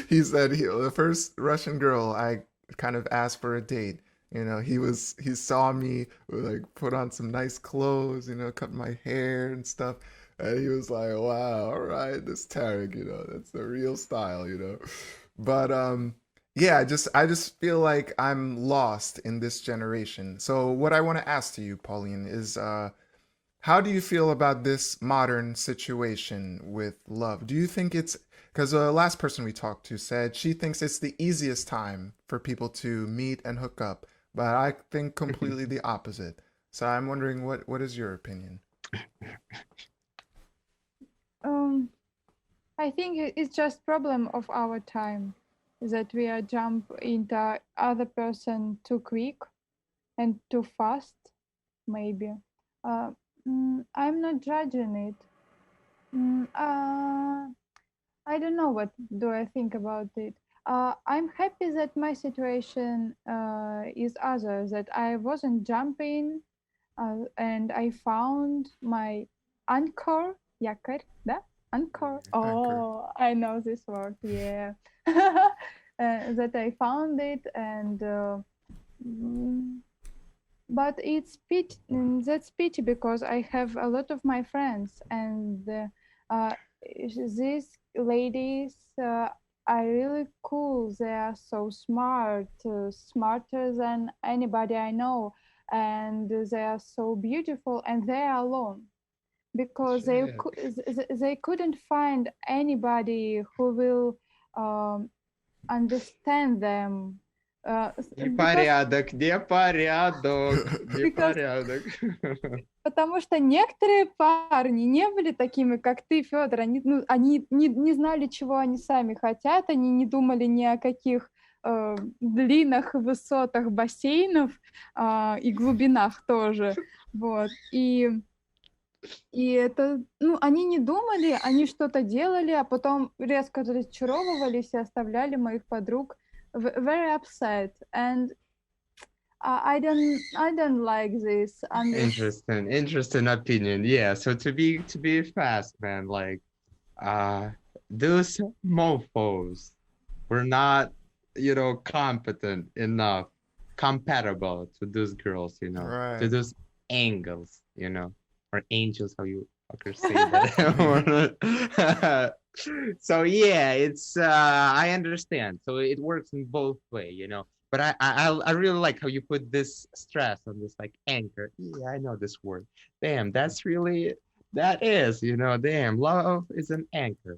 He said the first Russian girl I kind of asked for a date. You know, he saw me like put on some nice clothes, you know, cut my hair and stuff, and he was like, "Wow, all right, this Tarik, you know, that's the real style, you know." But yeah, I just feel like I'm lost in this generation. So what I want to ask to you, Pauline, is how do you feel about this modern situation with love? Do you think it's because the last person we talked to said she thinks it's the easiest time for people to meet and hook up, but I think completely the opposite. So I'm wondering what is your opinion? Um, I think it's just problem of our time that we are jump into other person too quick and too fast, maybe. Uh, I'm not judging it. Mm, uh, I don't know what do I think about it. I'm happy that my situation is other, that I wasn't jumping and I found my anchor, якорь, да? Anchor. Anchor. Oh, I know this word. Yeah. That I found it, and mm, but that's pity because I have a lot of my friends, and uh, these ladies are really cool. They are so smart, smarter than anybody I know, and they are so beautiful, and they are alone because Shit. they couldn't find anybody who will um, understand them because Непорядок, непорядок, because непорядок. потому что некоторые парни не были такими, как ты, Федор. Они, ну, они не знали, чего они сами хотят, они не думали ни о каких длинах и высотах бассейнов и глубинах тоже. Вот. И это, ну, они не думали, они что-то делали, а потом резко разочаровывались и оставляли моих подруг very upset. And I don't like this. Interesting opinion. Yeah. So to be fast, man, like those mofos were not, competent enough, compatible to those girls, to Right. those angles, or angels, how you fuckers say that. So yeah, it's I understand. So it works in both way, But I really like how you put this stress on this like anchor. Yeah, I know this word. Damn, that is, damn, love is an anchor.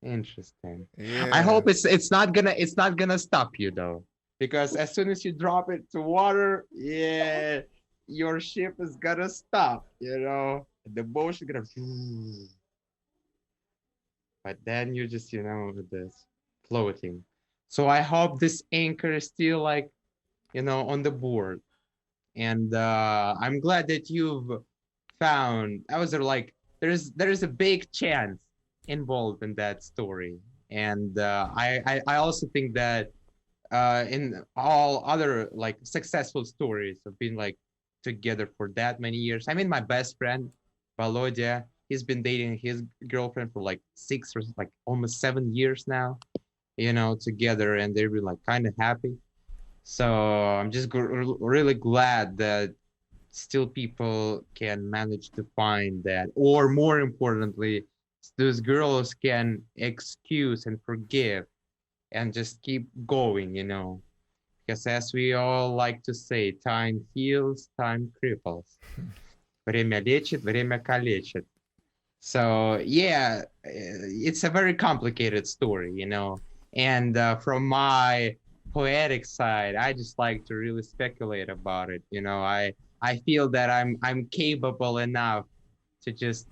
Interesting. I Yeah. hope it's not gonna stop you though, because as soon as you drop it to water, yeah, your ship is gonna stop. The boat is gonna. But then you're just this floating. So I hope this anchor is still like on the board, And I'm glad that you've found. I was like, there's a big chance involved in that story, and I also think that in all other like successful stories of being like together for that many years. I mean, my best friend, Volodya, he's been dating his girlfriend for like 6 or like almost 7 years now, together, and they've been like kind of happy. So I'm just really glad that still people can manage to find that, or more importantly, those girls can excuse and forgive and just keep going. Because as we all like to say, time heals, time cripples. Время лечит, время калечит. So yeah, it's a very complicated story. And from my poetic side, I just like to really speculate about it. I feel that I'm capable enough to just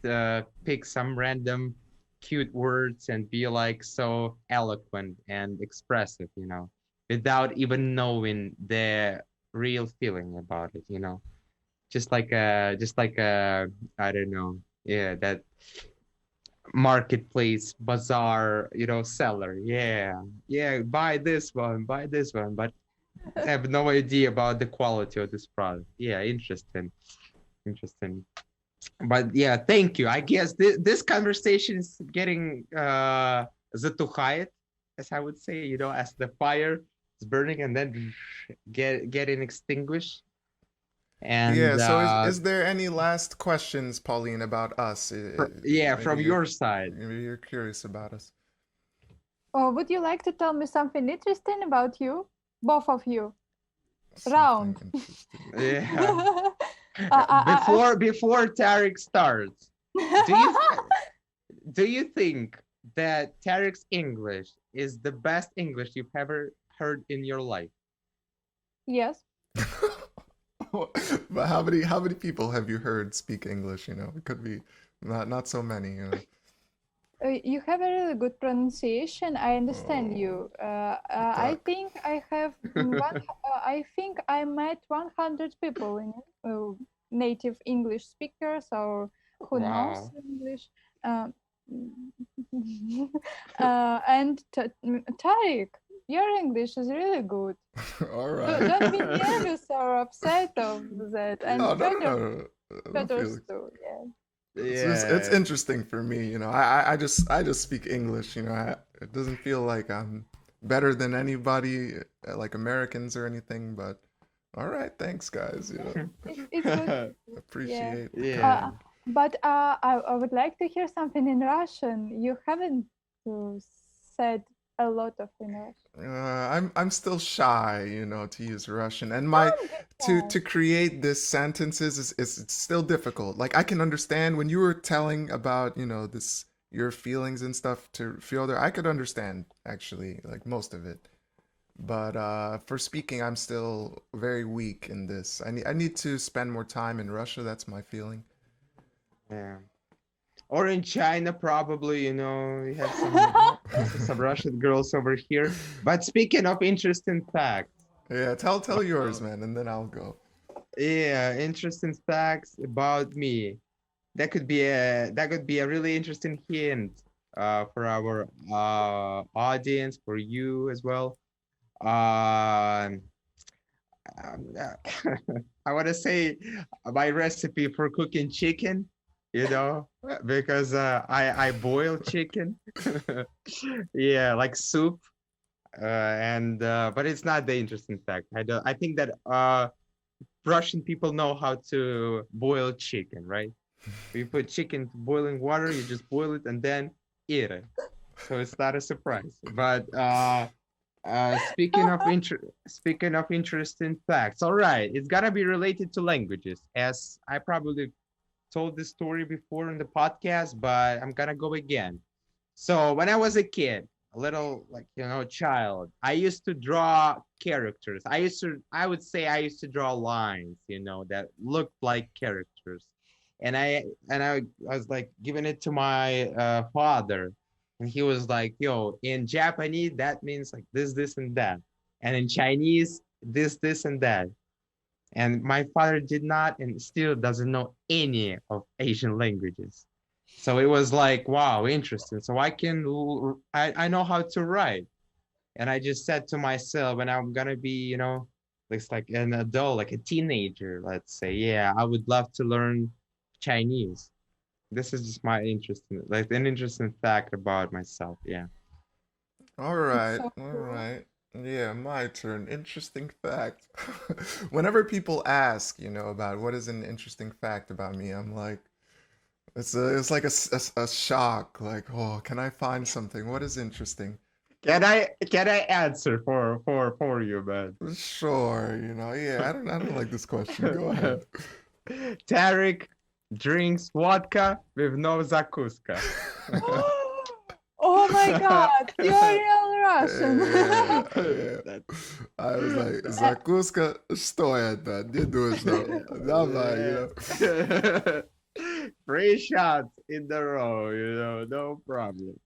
pick some random cute words and be like so eloquent and expressive, without even knowing the real feeling about it. Just like a I don't know, yeah, that marketplace bazaar, seller. Yeah, buy this one, but I have no idea about the quality of this product. Yeah, interesting. But yeah, thank you. I guess this conversation is getting затухает, as I would say, as the fire is burning and then getting extinguished. And Yeah, so is there any last questions, Pauline, about us? From your side. Maybe you're curious about us. Or would you like to tell me something interesting about you? Both of you. Round. Yeah. Before Tarik starts, do you think that Tarik's English is the best English you've ever heard in your life? Yes. But how many people have you heard speak English? It could be not so many. You have a really good pronunciation. I understand you. I think I have I think I met 100 people in native English speakers or who knows English. And Tarik, your English is really good. All right. Don't be nervous or upset of that. And no. Fedor too. Yeah. It's interesting for me. I just speak English. It doesn't feel like I'm better than anybody, like Americans or anything. But all right, thanks, guys. It's good. Appreciate. Yeah. But I would like to hear something in Russian. You haven't said a lot of in Russian. I'm still shy, to use Russian, and my to create this sentences is it's still difficult. Like I can understand when you were telling about this your feelings and stuff to Fyodor, I could understand actually like most of it, but for speaking, I'm still very weak in this. I need to spend more time in Russia. That's my feeling. Yeah. Or in China, probably, we have some Russian girls over here. But speaking of interesting facts. Yeah, tell yours, man, and then I'll go. Yeah, interesting facts about me. That could be a really interesting hint for our audience, for you as well. I want to say my recipe for cooking chicken. Because I boil chicken. Yeah, like soup. But it's not the interesting fact. I think that Russian people know how to boil chicken, right? You put chicken to boiling water, you just boil it and then eat it. So it's not a surprise. But speaking of interesting facts, all right, it's gotta be related to languages, as I probably told this story before in the podcast, but I'm gonna go again. So when I was a kid, a little child, I used to draw characters. I would say I used to draw lines, that looked like characters. And I was like giving it to my father, and he was like, yo, in Japanese that means like this and that, and in Chinese this and that. And my father did not and still doesn't know any of Asian languages. So it was like, wow, interesting. So I know how to write. And I just said to myself, when I'm gonna be, looks like an adult, like a teenager, let's say, yeah, I would love to learn Chinese. This is just my interesting, like an interesting fact about myself. Yeah. All It's right, so all cool. right. Yeah, my turn. Interesting fact. Whenever people ask, about what is an interesting fact about me, I'm like, it's like a shock. Like, oh, can I find something? What is interesting? Can I answer for you, man? Sure, yeah. I don't like this question. Go ahead. Tarik drinks vodka with no zakuska. Oh my God, you're real Russian. Yeah. I was like, Zakuska, что это? Не нужно. Давай, Three shots in the row, no problem.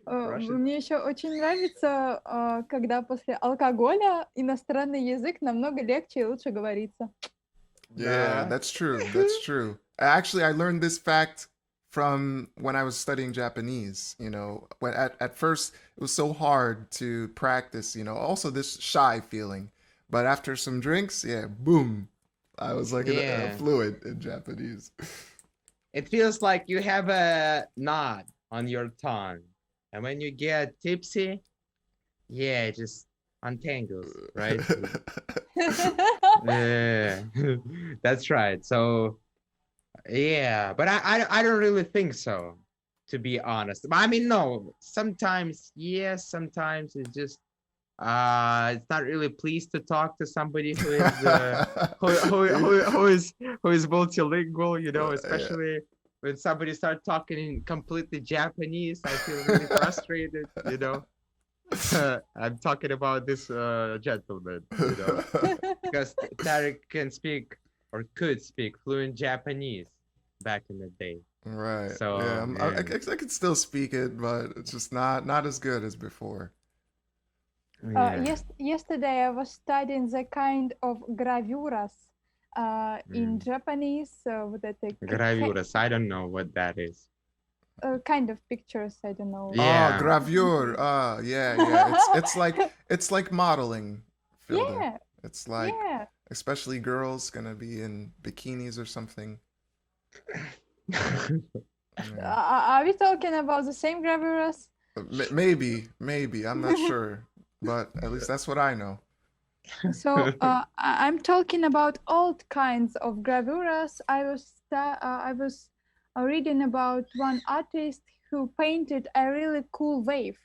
Russian. Мне еще очень нравится, когда после алкоголя иностранный язык намного легче и лучше говорится. Yeah, Да. that's true. That's true. Actually, I learned this fact from when I was studying Japanese. When at first it was so hard to practice, also this shy feeling. But after some drinks, yeah, boom, I was like Yeah. fluent in Japanese. It feels like you have a knot on your tongue. And when you get tipsy, yeah, it just untangles, right? Yeah, that's right. So, yeah, but I don't really think so, to be honest. I mean, no, sometimes yes, sometimes it's just it's not really pleased to talk to somebody who is who is multilingual, Yeah. especially when somebody starts talking in completely Japanese. I feel really frustrated. I'm talking about this gentleman, because Tarik can speak or could speak fluent Japanese back in the day. Right. So Yeah, I yeah, could still speak it, but it's just not as good as before. yeah. Yesterday I was studying the kind of gravuras in Mm. Japanese. Вот это Gravuras. I don't know what that is. kind of pictures. I don't know. Oh, Yeah. gravure. Yeah. It's like modeling, Fedor. Yeah, It's like, yeah. especially girls gonna be in bikinis or something. Yeah. Are we talking about the same gravuras? Maybe. I'm not sure, but at least that's what I know. So I'm talking about old kinds of gravuras. I was reading about one artist who painted a really cool wave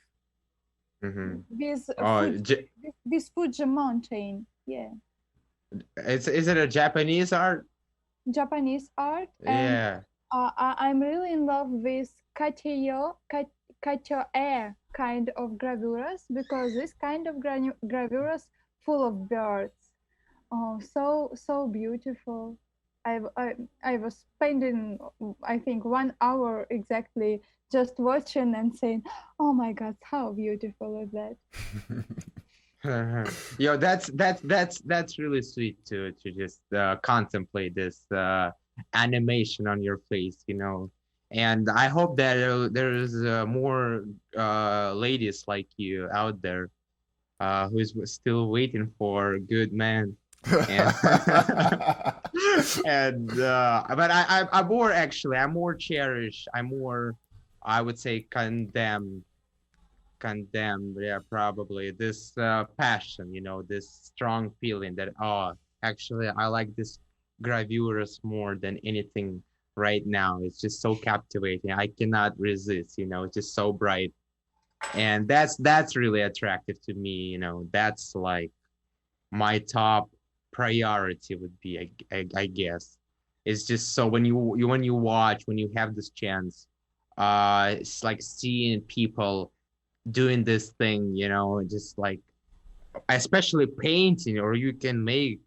Mhm. with Oh, with Fuji mountain. Yeah, is it a Japanese art? Japanese art, and Yeah. I'm really in love with katyo-e kind of gravuras, because this kind of gravuras full of birds. Oh, so beautiful. I was spending, I think, 1 hour exactly just watching and saying, "Oh my God, how beautiful is that?" That's really sweet to just contemplate this animation on your face, and I hope that there's more ladies like you out there who's still waiting for a good man. And but I'm more cherished, I would say condemned, yeah, probably this passion, this strong feeling that, actually I like this gravures more than anything right now. It's just so captivating, I cannot resist, it's just so bright, and that's really attractive to me. That's like my top priority would be, I guess. It's just so when you watch, when you have this chance, it's like seeing people doing this thing, just like, especially painting, or you can make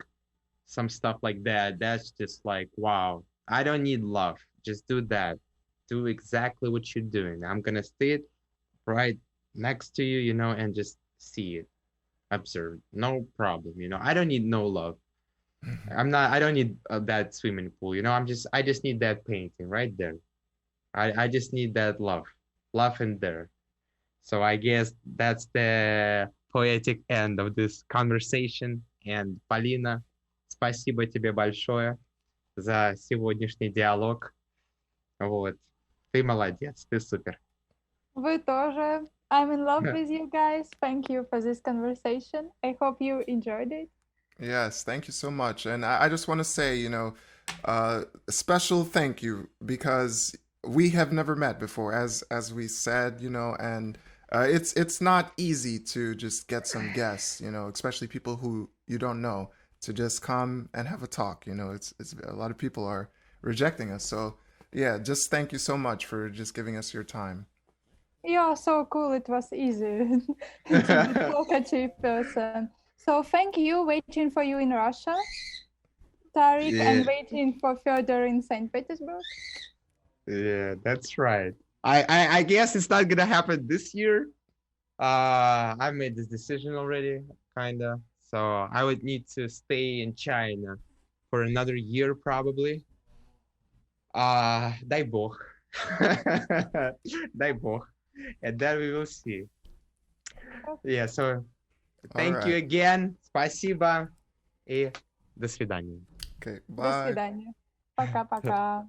some stuff like that. That's just like, wow, I don't need love. Just do that. Do exactly what you're doing. I'm gonna sit right next to you, and just see it, observe. No problem. I don't need no love. I don't need that swimming pool, you know. I just need that painting right there. I just need that love in there. So I guess that's the poetic end of this conversation. And Полина, спасибо тебе большое за сегодняшний диалог. Вот. Ты молодец, ты супер. Вы тоже. I'm in love with you guys. Thank you for this conversation. I hope you enjoyed it. Yes, thank you so much. And I just want to say, a special thank you because we have never met before, as we said, and it's not easy to just get some guests, especially people who you don't know, to just come and have a talk. It's a lot of people are rejecting us. So yeah, just thank you so much for just giving us your time. You're so cool. It was easy to be talkative person. So thank you. Waiting for you in Russia, Tarik, and waiting for Fedor in St. Petersburg. Yeah, that's right. I guess it's not gonna happen this year. I made this decision already, kinda. So I would need to stay in China for another year probably. Дай бог. Дай бог. And then we will see. Yeah, so thank you again. Спасибо. И до свидания. Okay, До bye. свидания. Пока-пока.